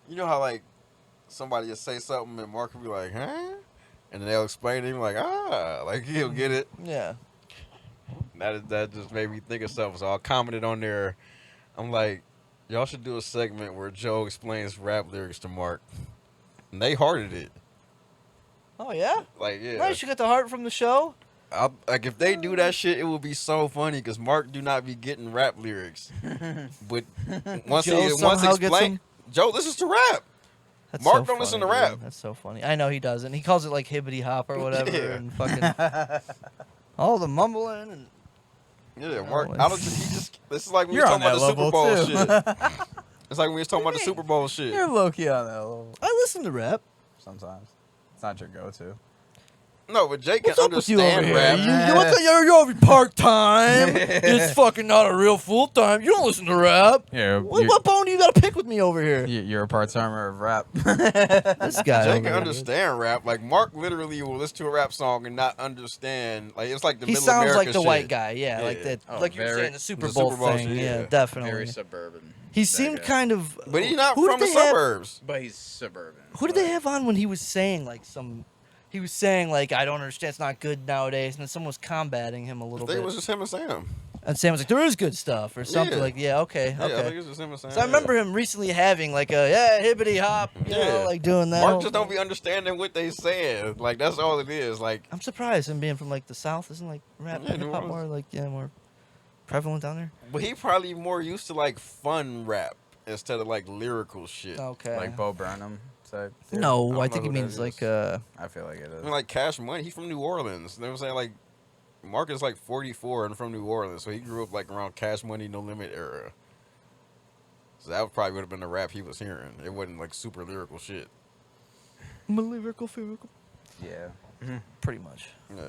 you know how like somebody will say something and Mark will be like, huh? And then they'll explain to him like, like he'll get it. Yeah. That just made me think of something. So I commented on there. I'm like, y'all should do a segment where Joe explains rap lyrics to Mark. And they hearted it. Oh yeah. Like, yeah. Nice. You got the heart from the show. Like if they do that shit, it would be so funny because Mark do not be getting rap lyrics. But once Joe he somehow gets explained, Joe listens to rap. That's Mark so don't listen funny, to rap. dude. That's so funny. I know he doesn't. He calls it like hibbity hop or whatever, Yeah. and fucking all the mumbling and. Yeah, Mark. Oh, I don't. He just. This is like when we You're was on talking about the that Super level, Bowl too. shit. It's like when we was talking about the Super Bowl shit. You're low key on that level. I listen to rap. Sometimes. It's not your go to. No, but Jake can What's up with you over understand here? rap. What's up? You're over part time. It's fucking not a real full time. You don't listen to rap. Yeah, What bone do you got to pick with me over here? you're a part timer of rap. This guy. Jake over can here. understand rap. Like Mark literally will listen to a rap song and not understand. Like it's like the He middle sounds America like the shit. white guy. Yeah, like Yeah. that. Oh, like you were very- saying, the Super the Bowl Super Bowl thing. shit, Yeah, yeah. definitely. Very suburban. He that seemed guy. kind of. But he's not Who from did the they have- suburbs. But he's suburban. Who did they have on when he was saying like some? He was saying like, I don't understand. It's not good nowadays, and then someone was combating him a I little think bit. it was just him and Sam. And Sam was like, there is good stuff or something. Yeah. Like, yeah, okay, Yeah, I think okay. it was just him and Sam. So I remember him recently having like a hibbity hop, you know, Yeah. like doing that. Mark whole just don't thing. be understanding what they saying. Like that's all it is. Like I'm surprised him being from like the South. Isn't like rap Yeah, hip New hop Orleans. more prevalent down there? But he probably more used to like fun rap instead of like lyrical shit. Okay. Like Bo Burnham type. dude? No, don't I know think he who that means is. like I feel like it I is. mean, like Cash Money, he's from New Orleans. You know what I'm saying? Like Mark is like 44 and from New Orleans, so he grew up like around Cash Money, No Limit era. So that probably would have been the rap he was hearing. It wasn't like super lyrical shit. lyrical, Yeah. pretty much. Yeah.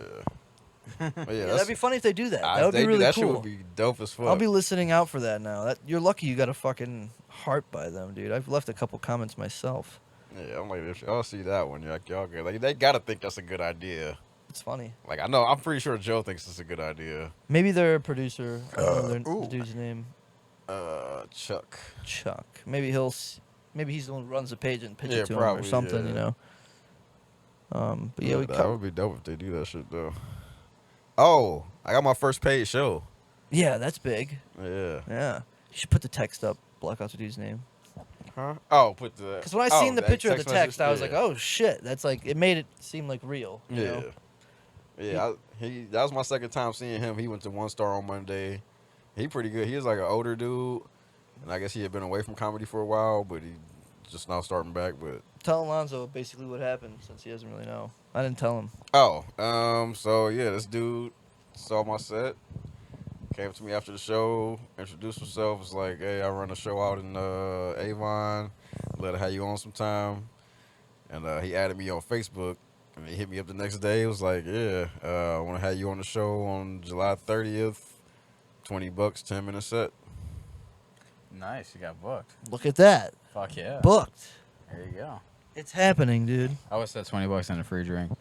But yeah, Yeah, that's, that'd be funny if they do that. if That would they be do really that shit cool. would be dope as fuck. I'll be listening out for that now. You're lucky you got a fucking heart by them, dude. I've left a couple comments myself. Yeah, I'm like, if y'all see that one, like y'all good. Like they gotta think that's a good idea. It's funny. Like I know, I'm pretty sure Joe thinks it's a good idea. Maybe their producer. I don't know the ooh. dude's name. Chuck. Chuck. Maybe maybe he's the one who runs the page and pitch Yeah, it to him or probably, something. yeah. You know. But yeah, we that cut. would be dope if they do that shit though. Oh, I got my first paid show. Yeah, that's big. Yeah. Yeah, you should put the text up. Block out the dude's name. Huh? Oh, put the. Because when I seen the that picture of the text, message? I was Yeah. like, oh shit, that's like it made it seem like real. You Yeah. know? Yeah, that was my second time seeing him. He went to One Star on Monday. He pretty good. He was like an older dude, and I guess he had been away from comedy for a while, but he just now starting back. But Tell Alonzo basically what happened since he doesn't really know. I didn't tell him. so yeah, this dude saw my set, came to me after the show, introduced himself, was like, "Hey, I run a show out in Avon. Let have you on sometime." And he added me on Facebook. And he hit me up the next day. It was like, yeah, I want to have you on the show on July 30th. $20, 10-minute set. Nice. You got booked. Look at that, Fuck yeah. booked. There you go. It's happening, dude. I would say $20 and a free drink.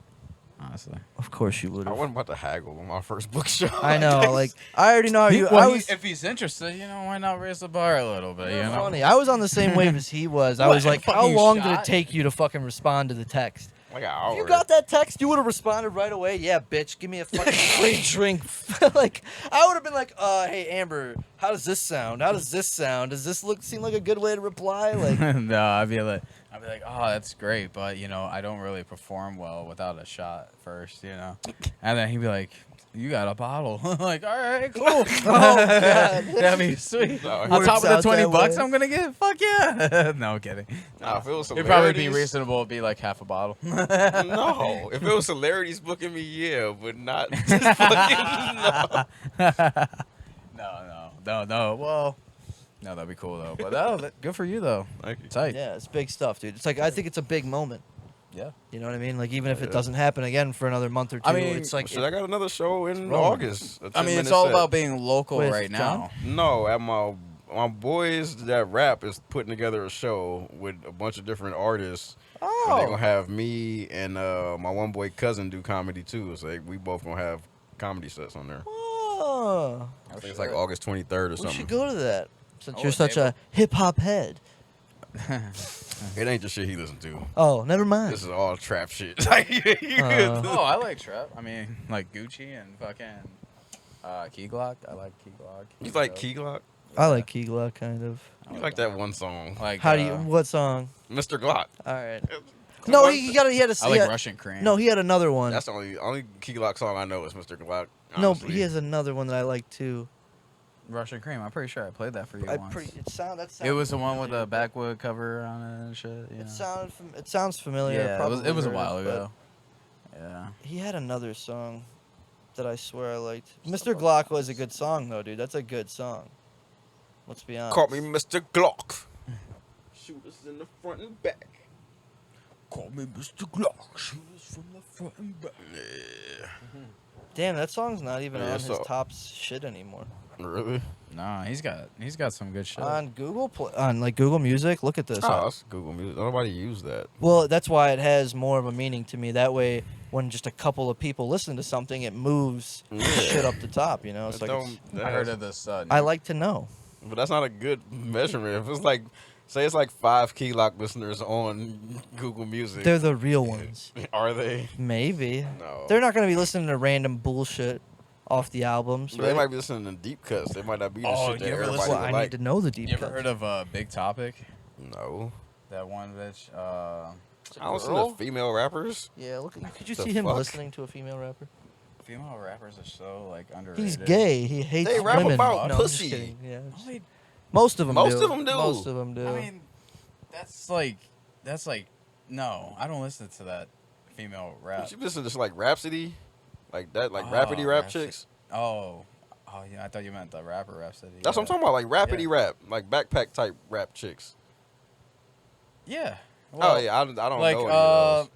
Honestly. Of course you would I have. wasn't about to haggle on my first book show. I know, like I already know how you. Well, I was. if he's interested, why not raise the bar a little bit? It's You know. funny. I was on the same wave as he was. I What, was like, how fucking long did it shot? take you to fucking respond to the text? Like an hour. If you got that text, you would have responded right away. Yeah, bitch, give me a fucking free drink. Like, I would have been like, hey, Amber, how does this sound? How does this sound? Does this seem like a good way to reply? Like, No, I'd be like, oh, that's great, but I don't really perform well without a shot first, And then he'd be like, You got a bottle. I'm like, all right, cool. Oh God. That'd be sweet. No, On Works top of the out 20 that bucks way. I'm gonna get, fuck yeah. No, I'm kidding. Nah, if it was It'd probably be celebrities- reasonable. It'd be like half a bottle. No, if it was celebrities booking me, yeah, but not just fucking no. No. Well, no, that'd be cool though. But good for you though. Thank you. Tight. Yeah, it's big stuff, dude. It's like I think it's a big moment. Yeah. You know what I mean? Like even if it Yeah. doesn't happen again for another month or two, I mean, it's like Shit, I got another show in rolling. August. a I mean, 10-minute it's all set. about being local With right now. No, at my boys that rap is putting together a show with a bunch of different artists. And they're gonna oh, have me and my one boy cousin do comedy too. So we both gonna have comedy sets on there. oh. I think it's like August 23rd or We something. should go to that since Oh, you're such table. a hip hop head. It ain't the shit he listen to. Oh, never mind. This is all trap shit. Like, you good. Oh, I like trap. I mean, like Gucci and fucking Key Glock. I like Key Glock. You like Key Glock? I like Key Glock kind of. You like that one song, Like How do you? What song? Mr. Glock? All right. No, he had a. I like Russian Cream. No, he had another one. That's the only Key Glock song I know is Mr. Glock. No, honestly. he has another one that I like too. Russian Cream. I'm pretty sure I played that for you once. That It was the one with the backwood cover on it and shit. You know? It sounds familiar. Yeah, probably it was a heard while but ago. Yeah. He had another song that I swear I liked. Mr. Glock was a good song though, dude. That's a good song. Let's be honest. Call me Mr. Glock. Shoot us in the front and back. Call me Mr. Glock. Shoot us from the front and back. Yeah. Damn, that song's not even Yeah, on his so- top shit anymore. Really? Nah, he's got some good shit. On Google Music, look at this. Oh, that's Google Music. Nobody use that. Well, that's why it has more of a meaning to me. That way, when just a couple of people listen to something, it moves Yeah. shit up the top. You know, it's It like don't- I heard of this. I like to know. But that's not a good measurement. If it's like, say it's like 5 Key Glock listeners on Google Music. They're the real ones. Are they? Maybe No. they're not gonna be listening to random bullshit off the albums. They Right? might be listening to deep cuts. They might not be the Oh, shit that you ever everybody listen- Well, would I like. need to know the deep You ever cuts. heard of Big Topic? No. That one bitch. I don't listen girl? to female rappers. Yeah, look. Could you The see him fuck? listening to a female rapper? Female rappers are so like underrated. He's gay. He hates They rap women. about no, I'm just pussy. kidding. Yeah, Only- most of them Most do. of 'em do. Most of them do. I mean, that's like no. I don't listen to that female rap. You listen to just like Rhapsody, like that, like Oh, rapidy rap Rhapsody. chicks. Oh yeah. I thought you meant the rapper Rhapsody. That's what I'm talking about, like rapidy rap, like backpack type rap chicks. Yeah. Oh yeah, I don't Like know any of those.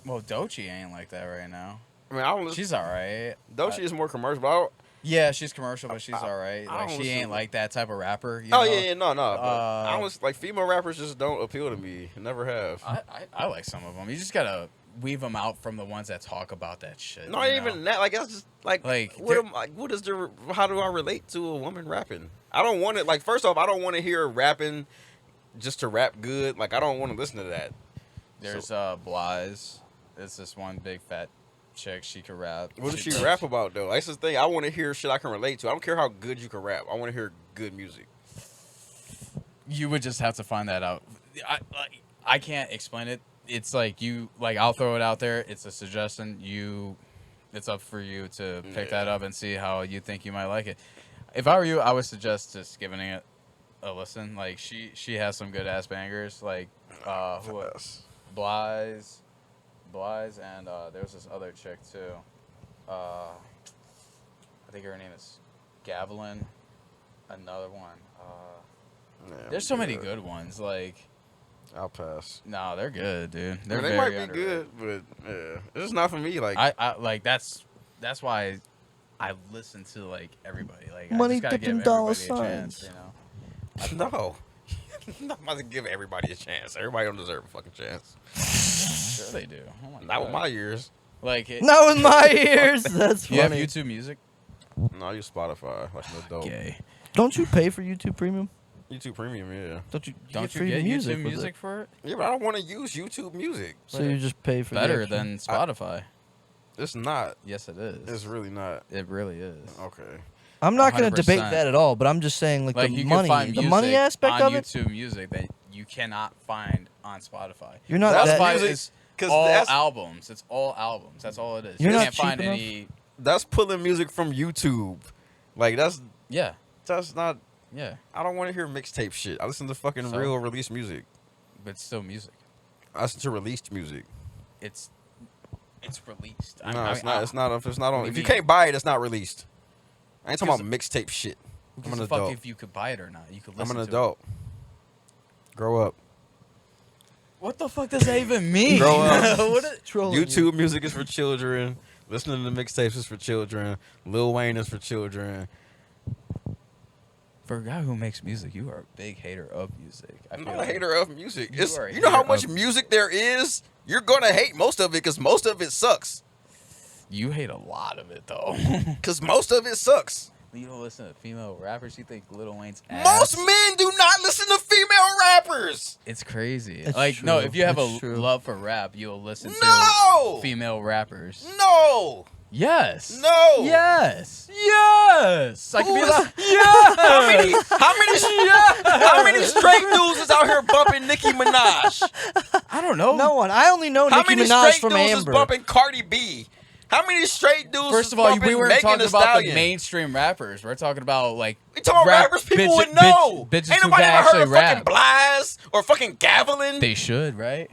well, Doechii ain't like that right now. I mean, I don't listen. She's alright. Doechii is more commercial, but I don't, Yeah, she's commercial, but she's alright. I Like don't she listen ain't to- like that type of rapper. You oh know? yeah, no, but I Uh, don't like female rappers. Just don't appeal to me. Never have. I like some of them. You just gotta weave them out from the ones that talk about that shit. Not you even know? that. Like that's just like what is there? How do I relate to a woman rapping? I don't want it. Like first off, I don't want to hear rapping just to rap good. Like I don't want to listen to that. There's Bly's. It's this one big fat chick. She could rap. What does she rap about though? That's the thing. I want to hear shit I can relate to. I don't care how good you can rap. I want to hear good music. You would just have to find that out. I can't explain it. It's like I'll throw it out there. It's a suggestion. It's up for you to pick that up and see how you think you might like it. If I were you, I would suggest just giving it a listen. Like she has some good ass bangers. Like who else? Bly's, and there was this other chick too. I think her name is Gavelin. Another one. Yeah, There's so many good ones. Like, I'll pass. no, they're good, dude. I They're mean, they very might be underrated. good, but yeah, it's just not for me. Like I like that's why I listen to like everybody. Like Money, I just gotta dipping give dollar everybody a chance. signs. You know. no. I'm not about to give everybody a chance. Everybody don't deserve a fucking chance. Sure they do. Oh my Not with God. my ears. Like it, Not with my ears. That's you have funny. YouTube Music. No, I use Spotify like an adult. Gay. Don't you pay for YouTube Premium? YouTube Premium, yeah. Don't you? Don't you free get music YouTube with Music it? for it? Yeah, but I don't want to use YouTube Music. So you just pay for the Better extra- than Spotify. It's not. Yes, it is. It's really not. It really is. Okay. I'm not going to debate 100%. that at all, but I'm just saying like Like the you can money, find the music money aspect on of it. YouTube Music that you cannot find on Spotify. You're not That's that. Spotify music- is 'cause all that's- albums. It's all albums. That's all it is. You're you not can't find cheap enough? any that's pulling music from YouTube. Like that's Yeah, not. yeah, I don't want to hear mixtape shit. I listen to fucking So? real released music. but it's still music. I listen to released music. It's released. No, it's not. It's not. If it's not What on, do if you you mean? can't buy it, it's not released. I ain't talking about Because- mixtape shit. Who I'm gives an a fuck adult. if you could buy it or not? You could I'm listen an to adult. Grow up. it. What the fuck does that even mean? Grow up. What is- Trolling you. YouTube music is for children. Listening to mixtapes is for children. Lil Wayne is for children. For a guy who makes music, you are a big hater of music. I I'm feel not a like. hater of music. You are a You know how hater much of- music there is? You're gonna hate most of it because most of it sucks. You hate a lot of it though. Because most of it sucks. You don't listen to female rappers. You think Lil Wayne's ass? Most men do not listen to female rappers. It's crazy. It's like no, true. if you have It's a true. love for rap, you'll listen No. to female rappers. No. Yes. No. Yes. Yes. I can be Who like, is- yes. How many straight dudes is out here bumping Nicki Minaj? I don't know. No one. I only know How Nicki many Minaj straight from dudes is Amber. bumping Cardi B? How many straight dudes First is of all, bumping we weren't Megan talking Thee about the Stallion? mainstream rappers. We're talking about like We talking about rappers people would know. bitches Ain't who nobody can ever heard actually of rap. fucking Bly's or fucking Gavilan. They should, right?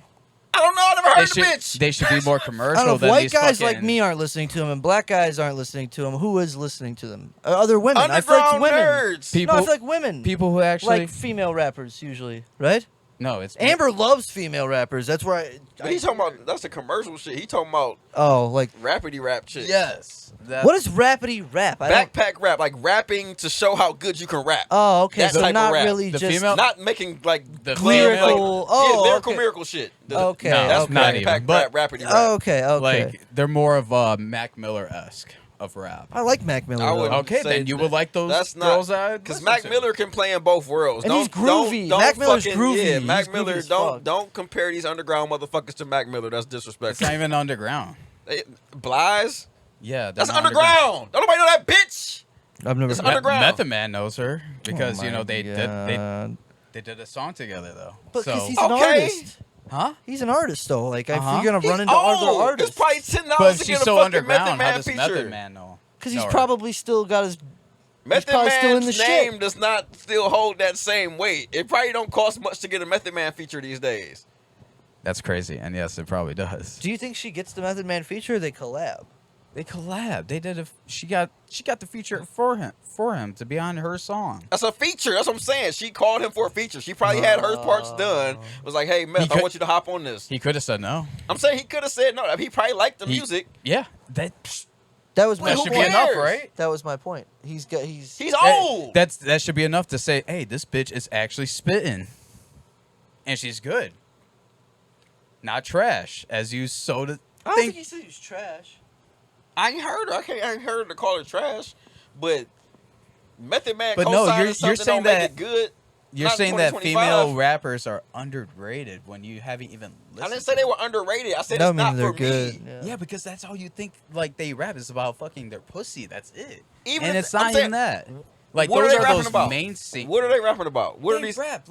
I don't know. I never heard of the bitch. They should be more I commercial don't know if than white these guys fucking, like me aren't listening to him and black guys aren't listening to him. Who is listening to them? Other women. I feel like Underground women. nerds. People- No, I feel like women. people who actually like female rappers usually, right? no, it's Amber loves female rappers. That's where I He talking about that's the commercial shit. He talking about oh, like rapidy rap shit. Yes. That's, what is rapidy rap? I don't. Backpack rap, like rapping to show how good you can rap. Oh, okay. that So type of not rap. really The just. female- Not making like The clear, female- Lyrical- oh, yeah, lyrical okay. miracle shit. Okay, No, that's okay. not backpack even, but- rap, rappity rap. Okay, okay. like they're more of Mac Miller-esque of rap. I like Mac Miller. I though. wouldn't Okay, say then you that- would like those that's not- girls I Because listen Mac to. Miller can play in both worlds. And he's groovy. Mac Miller's groovy. Yeah, He's Mac groovy Miller. as fuck. Don't compare these underground motherfuckers to Mac Miller. That's It's disrespectful. not even underground. Bly's. Yeah, they're That's not underground. Don't nobody know that bitch. I've never. It's heard- underground. Method Man knows her because Oh you know my they God. did a song together though. But so, because he's an Okay. artist. huh? He's an artist though. Like if Uh-huh. you're gonna run He's into other old. artists, It's probably $10 But to she's get a so fucking underground. Method How Man does feature. Method Man know? because he's know her? probably still got his. Method probably still in the Man's shit. name does not still hold that same weight. It probably don't cost much to get a Method Man feature these days. That's crazy, and yes, it probably does. Do you think she gets the Method Man feature? Or they collab. They collab. They did a. She got the feature for him to be on her song. That's a feature. That's what I'm saying. She called him for a feature. She probably had her parts done. Was like, hey, Meth, He I could- want you to hop on this. He could have said no. I'm saying he could have said no. He probably liked the He- music. Yeah, that That was my that who should point. be enough, cares? right? That was my point. He's He's old. That should be enough to say, hey, this bitch is actually spitting, and she's good, not trash, as you so to I don't think. think he said he was trash. I ain't heard her. I ain't heard her to call her trash. But Method Man But no, co-signing you're something saying don't make that- it good. You're Not saying that 2025. female rappers are underrated when you haven't even listened. I didn't say to they them. were underrated. I said That it's means not they're for good. me. Yeah, because that's all you think. Like they rap is about fucking their pussy. That's it. Even And if- it's I'm not saying- even that. Like What are those they are rapping those about? main sing. What are they rapping about? What are They these? rap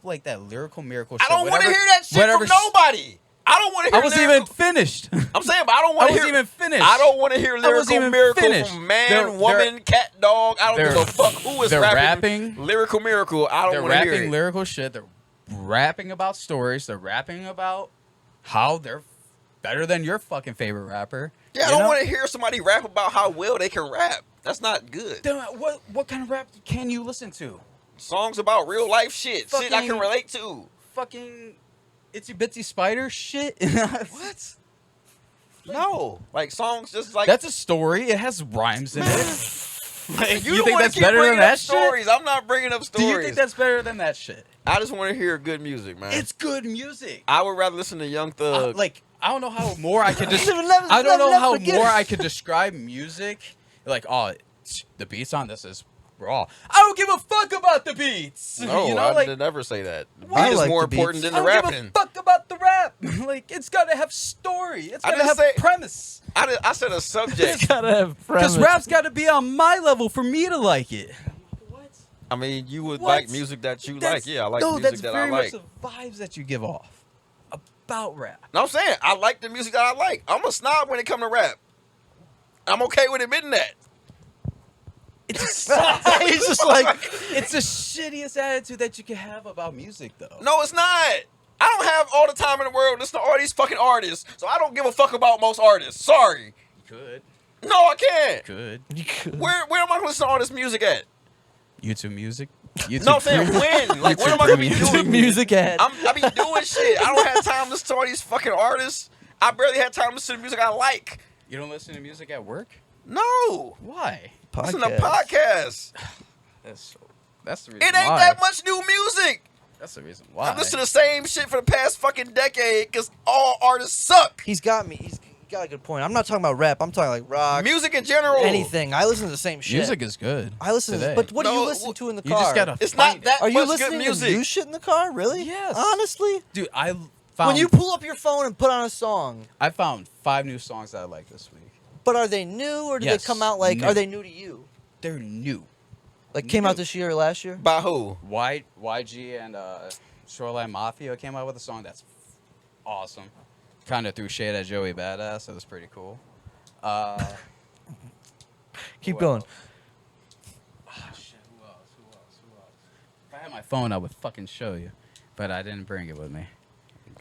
like that lyrical miracle. I shit, don't want to whatever- hear that shit whatever from nobody. I don't want to hear. I wasn't lyrical- even finished. I'm saying, but I don't I want to wasn't hear. even finished. I don't want to hear wasn't lyrical even miracle finished. from man, They're- woman, cat, dog. I don't give they're- a fuck who is they're rapping. rapping. Lyrical miracle. I They're don't want to hear rapping it. lyrical shit. They're rapping about stories. They're rapping about how they're better than your fucking favorite rapper. Yeah, I You don't know? want to hear somebody rap about how well they can rap. That's not good. Then what kind of rap can you listen to? Songs about real life shit. Shit I can Fucking- relate to. Fucking itsy bitsy spider shit. What? No. Like songs just like That's a story. It has rhymes in it. Like, you you don't think wanna that's keep better than bringing that up shit? stories. I'm not bringing up Do stories. you think that's better than that shit? I just want to hear good music, man. It's good music. I would rather listen to Young Thug. Like I don't know how more I could just. Never, I don't know never how forget more it. I could describe music. Like, oh, the beats on this is raw. I don't give a fuck about the beats. no, you know, I like did never say that. The I beat is like more the beats. important than I the don't give rapping. a fuck about the rap. Like, it's gotta have story. It's I gotta didn't have say- premise. I said a subject. Gotta have Because premise. rap's gotta be on my level for me to like it. What? I mean, you would What? like music that you like. Yeah, I like music that's that very I like. much the vibes that you give off about rap. No, I'm saying I like the music that I like. I'm a snob when it comes to rap. I'm okay with admitting that. It just sucks. He's just like, It's the shittiest attitude that you can have about music, though. No, it's not. I don't have all the time in the world to listen to all these fucking artists, so I don't give a fuck about most artists. Sorry. You could. No, I can't. Could. you could. Where am I gonna listen to all this music at? YouTube Music? YouTube No, I'm saying when? Like, when am I gonna be YouTube doing music ad. I be doing shit. I don't have time to listen to all these fucking artists. I barely have time to listen to music I like. You don't listen to music at work? No. Why? Listen to podcasts. That's the reason It ain't why. that much new music. That's the reason why. I've listened to the same shit for the past fucking decade because all artists suck. He's got me. He's got a good point. I'm not talking about rap. I'm talking like rock. Music in general. Anything. I listen to the same shit. Music is good. I listen today. to, but what do you No, listen to in the You car? just gotta It's find not that Are you much good listening to music. new shit in the car? Really? Yes. Honestly? Dude, I found When you pull up your phone and put on a song, I found 5 new songs that I like this week. but are they new or do Yes, they come out like, new. are they new to you? They're new. Like came out New. this year or last year? By who? YG and Shoreline Mafia came out with a song that's awesome. Kind of threw shade at Joey Badass. So it was pretty cool. Keep Who going. else? Ah, shit, who else? If I had my phone, I would fucking show you. But I didn't bring it with me.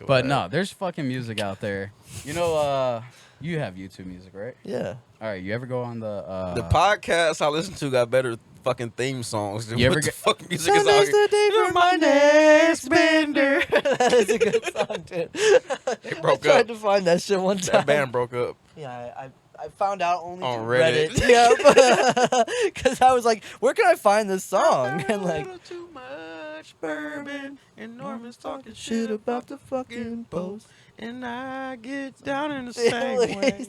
But no, there's fucking music out there. You know, you have YouTube Music, right? Yeah. All right, you ever go on The podcasts I listen to got better fucking theme songs than You ever what the get- fuck music is out Sunday's here. the day for my next bender. That is a good song, dude. They broke I tried up. to find that shit one time. That band broke up. Yeah, I found out only On through Reddit. Reddit. Yeah, because I was like, where can I find this song? And A like, little too much bourbon, and Norman's talking shit about the fucking fucking post. and I get down in the same way.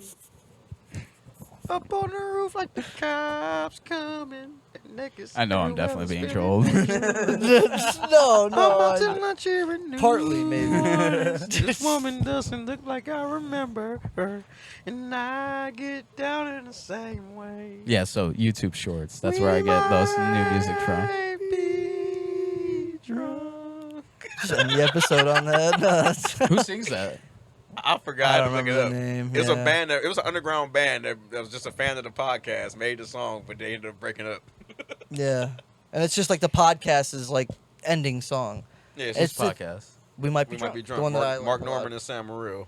Up on the roof like the cops coming. And they can I know I'm still definitely being spinning trolled. pictures. no, I'm about no. to lunch here in New Partly, maybe. Orleans. This woman doesn't look like I remember her, and I get down in the same way. Yeah, so YouTube Shorts. That's where I get those new music from. might be drunk. Just end the episode on that. No, that's- Who sings that? I forgot I to don't look it remember up. the name. It was yeah. a band that it was an underground band that was just a fan of the podcast, made the song, but they ended up breaking up. Yeah, and it's just like the podcast is like ending song. Yeah, it's It's just, the- Podcast. We might be we drunk. might be The drunk. one that I Mark like a lot. Norman and Sam Morril.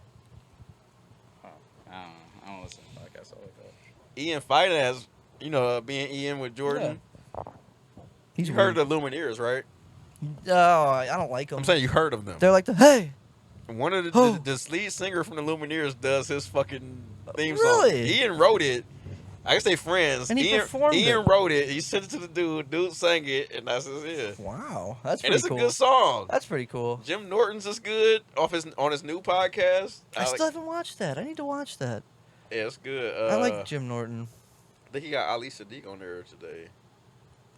I don't listen to podcasts all like that. Ian fighting as being Ian with Jordan. He's You heard weird. of the Lumineers, right? Oh, I don't like them. I'm saying you heard of them. They're like the hey. One of Who? the lead singer from the Lumineers does his fucking theme song. Really? Ian wrote it. I guess they friends. And he Ian, performed Ian it. wrote it. He sent it to the dude. Dude sang it, and that's it. Wow, that's And pretty it's cool. a good song. That's pretty cool. Jim Norton's is good on his new podcast. I still haven't watched that. I need to watch that. Yeah, it's good. I like Jim Norton. I think he got Ali Sadiq on there today.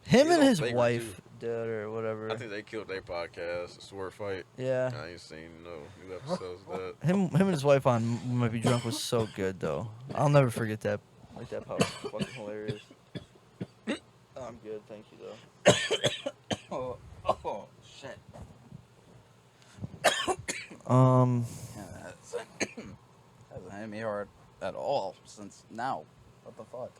Him He's and on his Flagrant, wife did or whatever. I think they killed their podcast, The Sword Fight. Yeah. I ain't seen no new episodes of that. Him and his wife on Might Be Drunk was so good though. I'll never forget that. Like that part was fucking hilarious. Oh, I'm good, thank you though. Oh shit. Yeah, hasn't hit me hard at all since now. What the fuck?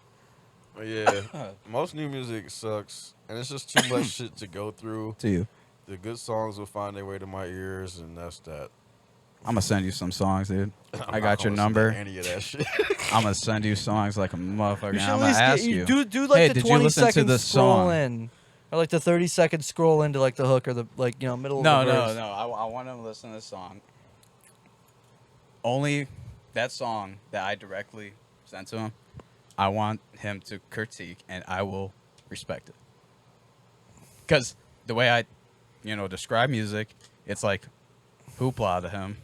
But yeah, most new music sucks, and it's just too much shit to go through. To you. The good songs will find their way to my ears, and that's that. I'm gonna send you some songs, dude. I'm I not got your gonna listen to number. Any of that shit. I'm gonna send you songs like a motherfucker. You and should I'm at gonna least ask get, you. do like Hey, the did you 20 listen to second this scroll song? in. Or like the 30-second scroll into like the hook or the middle No, of the no, verse. no. I want to listen to this song. Only that song that I directly sent to him, I want him to critique, and I will respect it. Because the way I, describe music, it's like hoopla to him.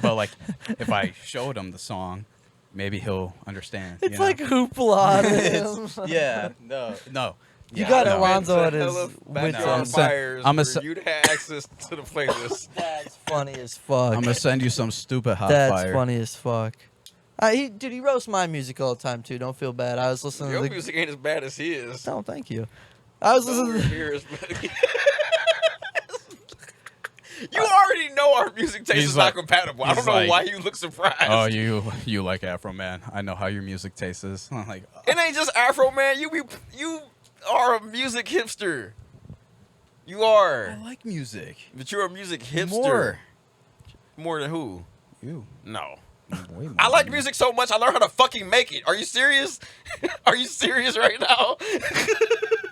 But like, if I showed him the song, maybe he'll understand. It's you know? like hoopla. It's- man. yeah, no. You Yeah, got no. Alonzo at It's a his hell of wits backyard end. fires I'm a where se- you'd have access to the playlist. That's funny as fuck. I'm gonna send you some stupid hot That's fire. funny as fuck. He roasts my music all the time too. Don't feel bad. I was listening Your to the. music ain't as bad as his. No, thank you. I was Nowhere listening. near as bad. You already know our music taste He's is like- not compatible. I he's don't know like, why you look surprised. Oh, you like Afro Man? I know how your music taste is. I'm like, It ain't just Afro, man. You are a music hipster. You are. I like music. But you're a music hipster. More than who? You. No. Way more I like than music so much I learned how to fucking make it. Are you serious? Are you serious right now?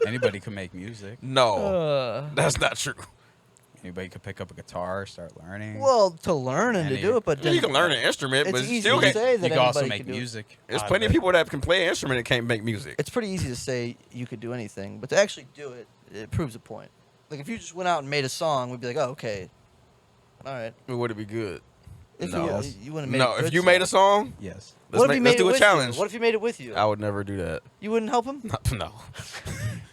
Anybody can make music. No. That's not true. Anybody could pick up a guitar, start learning. Well, to learn and to Any- do it, but then You can learn an instrument, it's but easy still to can't. say you that can also anybody make can do it. music. There's out plenty of it. people that can play an instrument and can't make music. It's pretty easy to say you could do anything, but to actually do it, it proves a point. Like if you just went out and made a song, we'd be like, oh, okay, all right. Would it be good? If No. you wouldn't have made No, a good if you song. made a song, Yes. What if he made let's it do a with challenge. you? What if he made it with you? I would never do that. You wouldn't help him? No.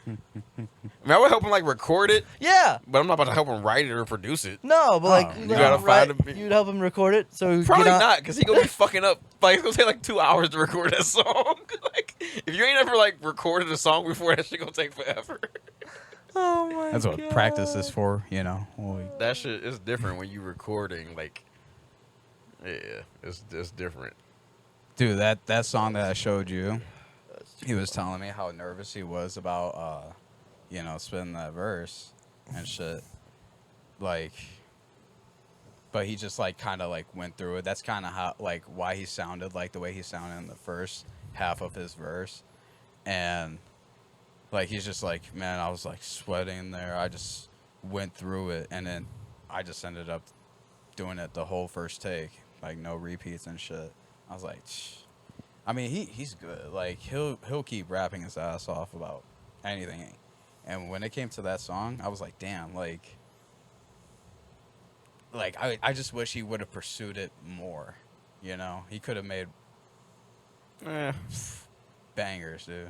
I mean, I would help him like record it, Yeah. but I'm not about to help him write it or produce it. No, but like Oh, you you gotta gotta find write, a- you'd help him record it. So he'd Probably get on- not, because he gonna be fucking up. Like, it's gonna take like 2 hours to record that song. Like, if you ain't ever like recorded a song before, that shit gonna take forever. Oh my That's what God. practice is for, you know. That shit is different when you recording. Like, yeah, it's different. Dude, that song that I showed you, he was telling me how nervous he was about, spitting that verse and shit. Like, but he just like kind of like went through it. That's kind of how like why he sounded like the way he sounded in the first half of his verse, and like he's just like, man, I was like sweating there. I just went through it, and then I just ended up doing it the whole first take, like no repeats and shit. I was like, I mean, he's good. Like he'll keep rapping his ass off about anything. And when it came to that song, I was like, damn, like I just wish he would have pursued it more. You know, he could have made bangers, dude.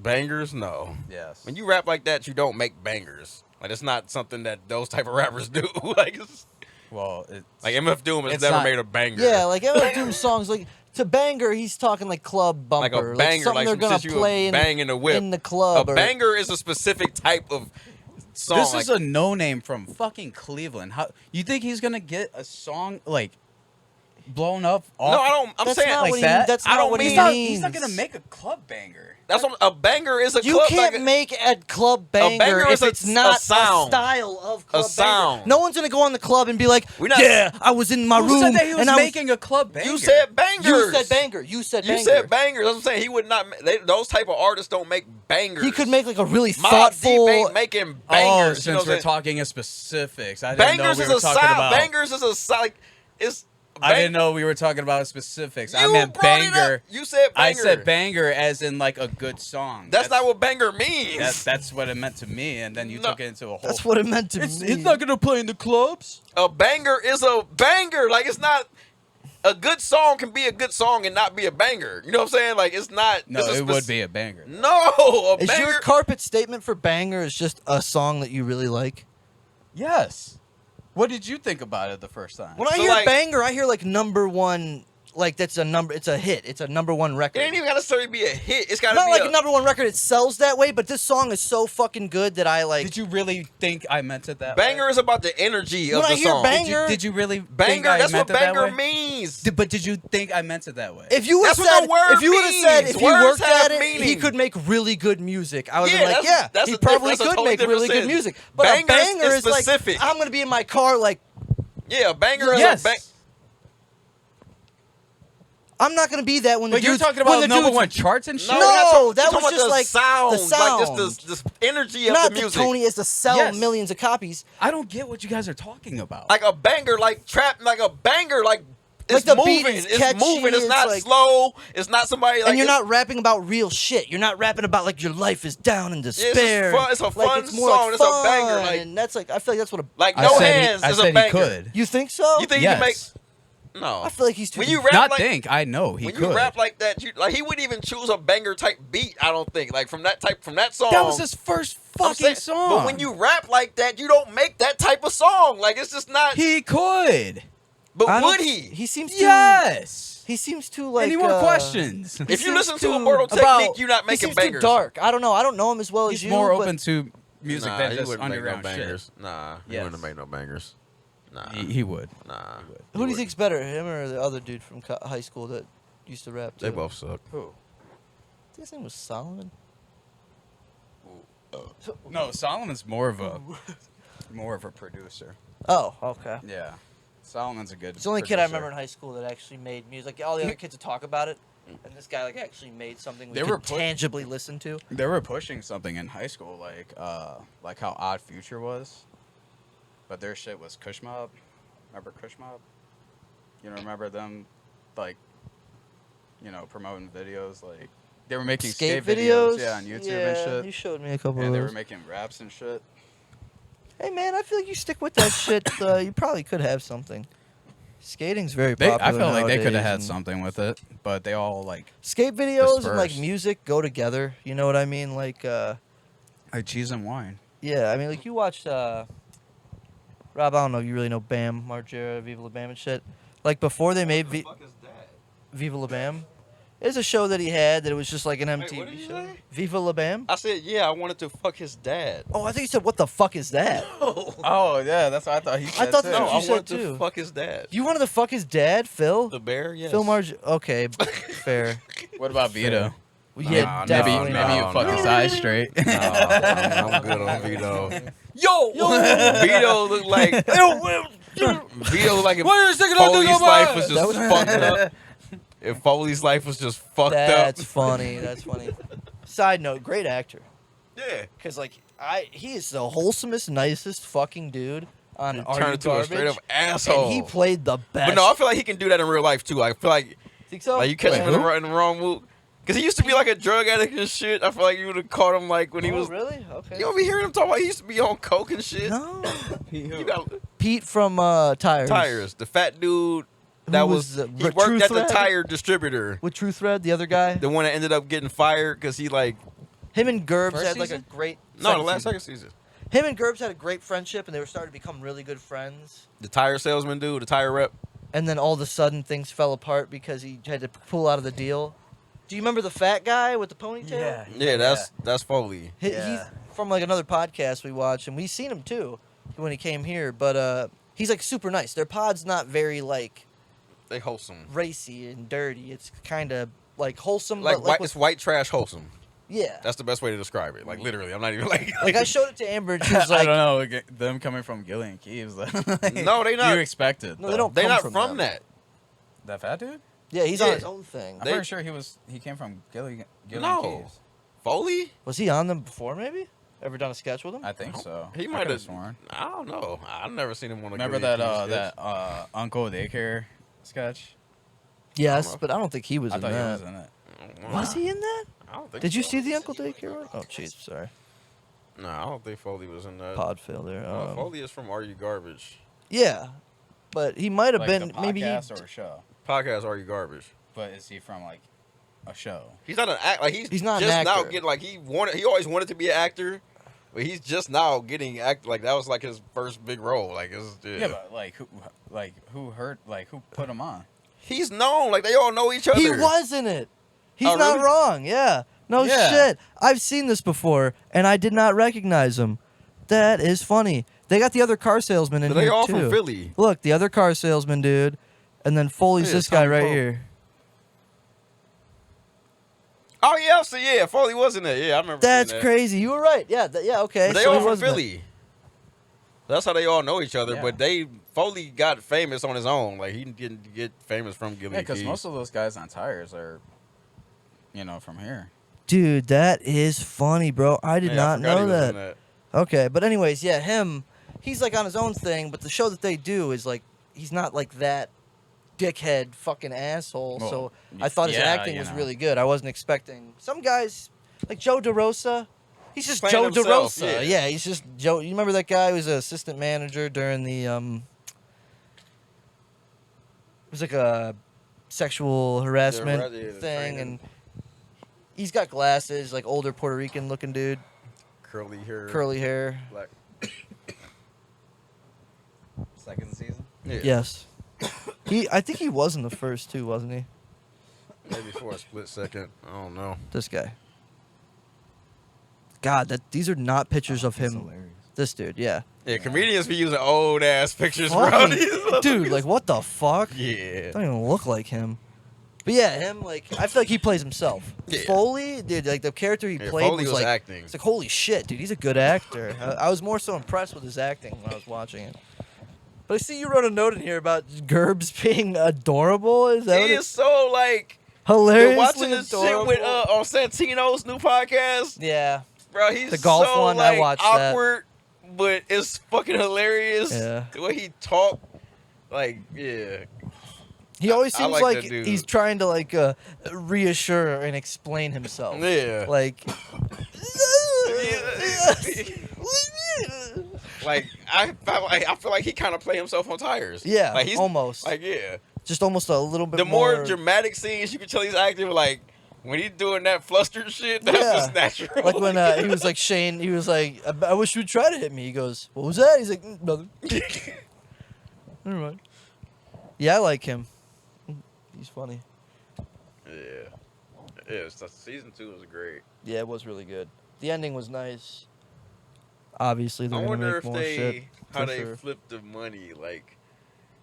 Bangers, no. Yes. When you rap like that, you don't make bangers. Like, it's not something that those type of rappers do. Like, it's, Well, it's like MF Doom has It's never not- made a banger. Yeah, like MF Doom songs, like to banger, he's talking like club like bumper, a banger, something like they're some gonna shit you play would bang in the whip. in the club. A or, banger is a specific type of song. This like, is a no name from fucking Cleveland. How you think he's gonna get a song like blown up? Off no, I don't. I'm That's saying not like what that? He, that's I not don't what mean- he he's not means. gonna make a club banger. that's what a banger is. A You club can't like, make a club banger, banger if is it's not a sound. style of club sound. banger. No one's gonna go on the club and be like, We're not- "Yeah, I was in my Who room said that he was and I was." making a club banger? You said bangers. You said banger. You said You banger. said bangers. That's what I'm saying. He would not. Those type of artists don't make bangers. He could make like a really Mobb thoughtful. Deep ain't making Oh, bangers. since you know what we're I'm saying? talking in specifics, I didn't Bangers know is we were a talking sound. about. Bangers is a sound. Like, it's. I didn't know we were talking about specifics. I You meant brought it banger. up. You said banger. I said banger as in like a good song. That's not what banger means. That's what it meant to me, and then you No. took it into a whole. That's what it meant to me. gonna play in the clubs. A banger is a banger. Like, it's not. A good song can be a good song and not be a banger. You know what I'm saying? Like, it's not. No, it's a it would be a banger. No, a Is banger. your carpet statement for banger is just a song that you really like? Yes. What did you think about it the first time? When I So, hear like- banger, I hear like number one. Like that's a number. It's a hit. It's a number one record. It ain't even gotta necessarily be a hit. It's gotta Not be like a a number one record. It sells that way, but this song is so fucking good that I like. Did you really think I meant it that banger way? is about the energy of When the I hear song. banger- Did you really think Banger. I That's meant what it that banger way? means. But did you think I meant it that way? If you would have That's what said, the word if you would have said, means. if he Words worked have at it, he meaning. could make really good music. I would Yeah, have been like, that's- yeah, that's he a probably different- that's a could totally make really different good sense. music. But a Bangers banger is is like, specific. I'm gonna be in my car, like, Yeah, a banger yes. is a bang. I'm not gonna be that when the But you're dudes, talking when about the number dudes- one charts and shit. No, No, we're not talking- that we're talking was about just the like sound, the like just sound. this energy of Not the that music. Tony is to sell Yes. millions of copies. I don't get what you guys are talking about. Like a banger, like trap, like a banger, like it's the beat moving. is It's catchy, moving. It's it's not like- slow. It's not somebody like. And you're it's- not rapping about real shit. You're not rapping about like your life is down in just despair. fun- it's a like, fun it's more song, Like it's a fun, banger, like- and that's like I feel like that's what a. like I no said hands I is said a banger. he could. You think so? You think yes. you can make? No. I feel like he's too. When you rap Not like, think. I know he when could. you rap like that, you like he wouldn't even choose a banger type beat. I don't think like from that song. that was his first I'm fucking saying- song. But when you rap like that, you don't make that type of song. Like it's just not. he could. But I don't- would he? He seems too. Yes. He seems too like. Any more questions? If you seems listen to too Immortal about- Technique, you're not he making seems bangers. Too dark. I don't know. I don't know him as well He's as you. more but open to music Nah, than he just wouldn't make no underground shit. bangers. Nah, he Yes. wouldn't make no bangers. Nah. He would. Nah. He would. Who do you think's better, him or the other dude from high school that used to rap? They too? both suck. Who? I think his name was Solomon. No, Solomon's more of a producer. Oh, okay. Yeah, Solomon's a good. It's the only kid I producer. remember in high school that actually made music. Like all the other kids would talk about it, and this guy like actually made something we They could were tangibly listen to. They were pushing something in high school, like how Odd Future was, but their shit was Kush Mob. Remember Kush Mob? You know, remember them, like, promoting videos, like they were making skate videos, yeah, on YouTube and shit. You showed me a couple And of they those. were making raps and shit. Hey man, I feel like you stick with that shit. You probably could have something. Skating's very popular. I felt like they could have nowadays, had and something with it, but they all like skate videos and like dispersed. music go together. You know what I mean? Like, cheese and wine. yeah, I mean, like you watched Rob. I don't know. You really know Bam Margera, Viva La Bam and shit. Like before they made Viva La Bam. There's a show that he had that it was just like an MTV what did you show. say? Viva La Bam. I said, yeah, I wanted to fuck his dad. Oh, I think you said, "What the fuck is that?" Oh yeah, that's what I thought he said. thought too. that's No, what I you wanted said, to too. fuck his dad. You wanted to fuck his dad, Phil? The bear, yes. Phil Okay, fair. What about Vito? Well, Nah, yeah, no, definitely maybe you not. fuck his eyes straight. No, I'm good on Vito. Yo, Vito looked like Vito looked like if Why are you sticking out Foley's through life my was eyes? just That fucked up. If Foley's life was just fucked That's up. funny. That's funny. Side note, great actor. Yeah. Cause like he is the wholesomest, nicest fucking dude on Are Turned You into a Garbage? straight up asshole. And he played the best. But no, I feel like he can do that in real life too. I feel like think so? you catch Wait, him in who? the wrong mood. Cause he used to be like a drug addict and shit. I feel like you would have caught him like when he Oh, was. really? Okay. You don't be hearing him talk about he used to be on coke and shit. No. You got Pete from Tires. tires. The fat dude Who that was, was he True worked at the Thread? tire distributor. With True Thread, the other guy. The one that ended up getting fired because he like Him and Gerbs First had like season? a great. the last second season. Him and Gerbs had a great friendship, and they were starting to become really good friends. The tire salesman dude, the tire rep. And then all of a sudden, things fell apart because he had to pull out of the deal. Do you remember the fat guy with the ponytail? Yeah, that's Foley. He's Yeah. from like another podcast we watched, and we seen him too when he came here. But he's like super nice. Their pod's not very like They wholesome. racy and dirty. It's kind of like wholesome, Like but white, like it's white trash wholesome. yeah. That's the best way to describe it. Like literally, I'm not even like. Like I showed it to Amber, and she was I like, don't know. Like, them coming from Gillian Keeves. No, they not. You expect it. No, they though. don't. They're come not from from them. that. That fat dude? Yeah, he's Yeah. on his own thing. I'm They- pretty sure he came from Gillian No. Keeves. Foley? Was he on them before? Maybe ever done a sketch with him? I think so. He I might could've have sworn. I don't know. I've never seen him on a. Remember Gillian that Keys sketch. Uncle Daycare sketch? Yes, know. but I don't think he was I in thought he that. was in it. Was he in that? I don't think Did you so. see the Uncle Daycare one? Oh, jeez, sorry. No, I don't think Foley was in that. Pod fail there. Foley is from Are You Garbage? Yeah, but he might have Like been the maybe. He, podcast or a show. Podcast Are You Garbage? But is he from like a show? He's not an act. Like he's He's not an just now actor. getting like he always wanted to be an actor, but he's just now getting act. Like that was like his first big role. Like it's, Yeah, but who hurt? Like who put him on? he's known. Like they all know each other. he was in it. He's Oh, not really? wrong. Yeah. No Yeah. shit. I've seen this before, and I did not recognize him. That is funny. They got the other car salesman in But they here all too. from Philly. Look, the other car salesman dude, and then Foley's Yeah, this guy Tommy right Pope. here. Oh yeah, so yeah, Foley was in there. Yeah, I remember. That's seeing that. crazy. You were right. Yeah. Yeah. Okay. But they so all he from was in it. Philly. That's how they all know each other. Yeah. But Foley got famous on his own. Like he didn't get famous from Yeah, Gillian because Keys. most of those guys on tires are, from here. Dude, that is funny, bro. I did Yeah, not forgot he know was that. in that. Okay, but anyways, yeah, him. He's like on his own thing, but the show that they do is like he's not like that dickhead fucking asshole. Well, so I thought his yeah, acting was really good. I wasn't expecting some guys like Joe DeRosa. He's just Playing Joe himself, DeRosa. yeah. He's just Joe. You remember that guy who was an assistant manager during the it was like a sexual harassment yeah, the thing, training. and he's got glasses, like older Puerto Rican looking dude, Curly hair. curly hair. Black. Second season. Yeah. Yes. I think he was in the first two, wasn't he? Maybe for a split second. I don't know. This guy. God, these are not pictures of him. This dude, yeah. Yeah, comedians be using old ass pictures, bro. Fucking- dude, like what the fuck? Yeah. Don't even look like him. But yeah, him like I feel like he plays himself. Yeah. Foley, dude, like the character he Yeah, played Foley was like acting. it's like holy shit, dude, he's a good actor. I was more so impressed with his acting when I was watching it. But I see you wrote a note in here about Gerbs being adorable. Is that He what is so like hilariously watching this adorable? shit with on Santino's new podcast. Yeah, Bro, he's The golf so, one, I like, watched that. awkward, but it's fucking hilarious. Yeah. The way he talk, like, yeah. he always I seems like like that dude. he's trying to like reassure and explain himself. Yeah. Like. Like I feel like he kind of play himself on tires. Yeah, like he's almost. like yeah. Just almost a little bit The more dramatic scenes, you can tell he's acting like when he's doing that flustered shit. That's Yeah. just natural. Like when he was like Shane, he was like, I wish you would try to hit me. He goes, what was that? He's like, nothing. Never mind. Yeah, I like him. He's funny. yeah. So season 2 was great. Yeah, it was really good. The ending was nice. Obviously, they're I gonna wonder make if more shit. how for they sure. flipped the money. Like,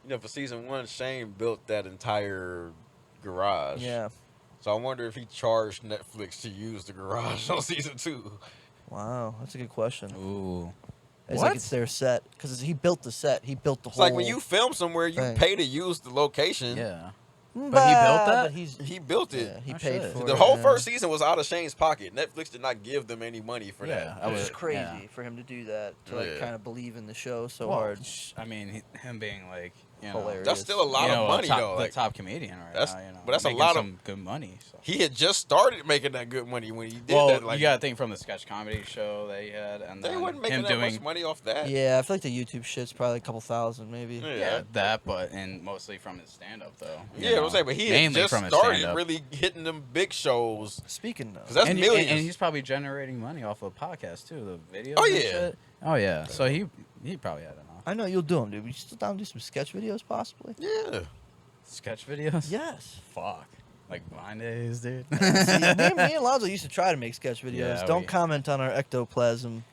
you know, for season 1, Shane built that entire garage. Yeah. So I wonder if he charged Netflix to use the garage on season 2. Wow, that's a good question. Ooh. It's What? like it's their set because he built the set. He built the It's whole. like when you film somewhere, you thing. pay to use the location. Yeah. But he built that? But He built it. Yeah, he Oh, paid shit. for The it. whole yeah. first season was out of Shane's pocket. Netflix did not give them any money for Yeah, that. I Which was is crazy yeah. for him to do that, to like Yeah. kind of believe in the show so Well, hard. I mean, him being like, you know, Hilarious. That's still a lot you of know, money top, though. the Like, top comedian right that's- now. You know, but that's a making lot of- some good money. So. he had just started making that good money when he did Well, that. Like, you got to think from the sketch comedy show that he had, and they then wasn't making him that doing much money off that. Yeah, I feel like the YouTube shit's probably a couple thousand, maybe. Yeah. that, but and mostly from his stand up though. you Yeah, I know. was saying, but he had Mainly just from his started stand-up. really hitting them big shows. Speaking of, Cause that's and, millions. and he's probably generating money off of podcasts too, the videos. Oh, and yeah. shit. Oh yeah. So he probably had enough I know you'll do them, dude. We still down to do some sketch videos, possibly. yeah. sketch videos. Yes. Fuck. Like Vine days, dude. See, me and Lonzo used to try to make sketch videos. Yeah, Don't we- comment on our ectoplasm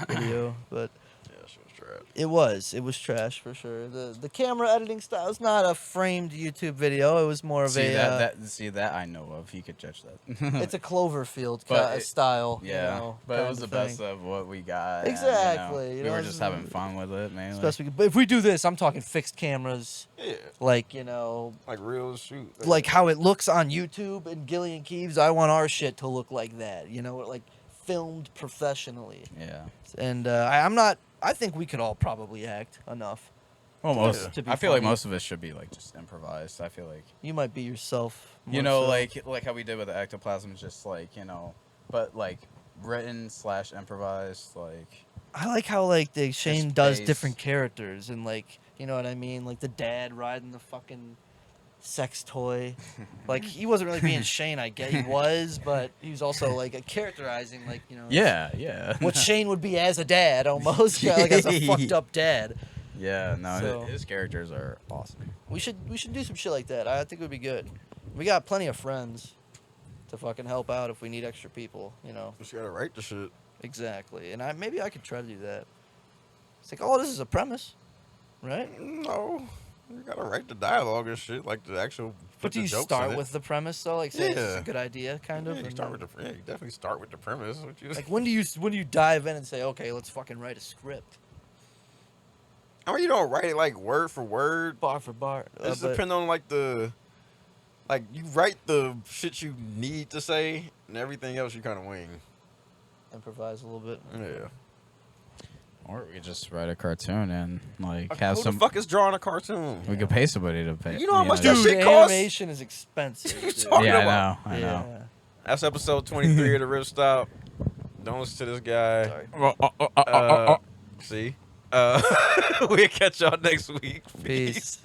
video, but Yeah, she was trash. it was trash for sure. The camera editing style is not a framed YouTube video. It was more of see a that I know of. He could judge that. it's a Cloverfield But it- style. yeah, you know, but it kind was the of best thing. of what we got. and, Exactly, you we know, were it's- just having fun with it mainly. It's best we could- But if we do this, I'm talking fixed cameras, Yeah, like you know, like real shoot. like how it looks on YouTube and Gillian Keeves. I want our shit to look like that. You know, like filmed professionally. Yeah. And I'm not. I think we could all probably act enough. Well, most. To be I feel like funny. most of it should be like just improvised. I feel like You might be yourself. you more know, so. like how we did with the ectoplasm, just like but like written / improvised, like. I like how like Shane Just does base. different characters and like you know what I mean, like the dad riding the fucking sex toy. Like he wasn't really being Shane, I get he was, but he was also like a characterizing like you know. Yeah. What Shane would be as a dad, almost like as a fucked up dad. Yeah, no, So- his characters are awesome. We should do some shit like that. I think it would be good. We got plenty of friends to fucking help out if we need extra people. You know. Just gotta write the shit. Exactly. And maybe I could try to do that. It's like, oh, this is a premise, right? No, you gotta write the dialogue and shit, like the actual. But put do the you jokes start in it. with the premise though? Like, say this is Yeah. a good idea, kind of. Yeah, you and start then- with the. Yeah, you definitely start with the premise. What you, like, when do you dive in and say, okay, let's fucking write a script, I mean, you don't write it like word for word. bar for bar? It just but- depends on like you write the shit you need to say, and everything else you kind of wing. improvise a little bit. Yeah. Or we could just write a cartoon and like Who have the some. fuck is drawing a cartoon? We could pay somebody to pay. You know how much Dude, that shit costs? animation is expensive. You dude. talking Yeah, about? I know. That's episode 23 of the Riff Stop. Don't listen to this guy. Sorry. See? We'll catch y'all next week. Peace.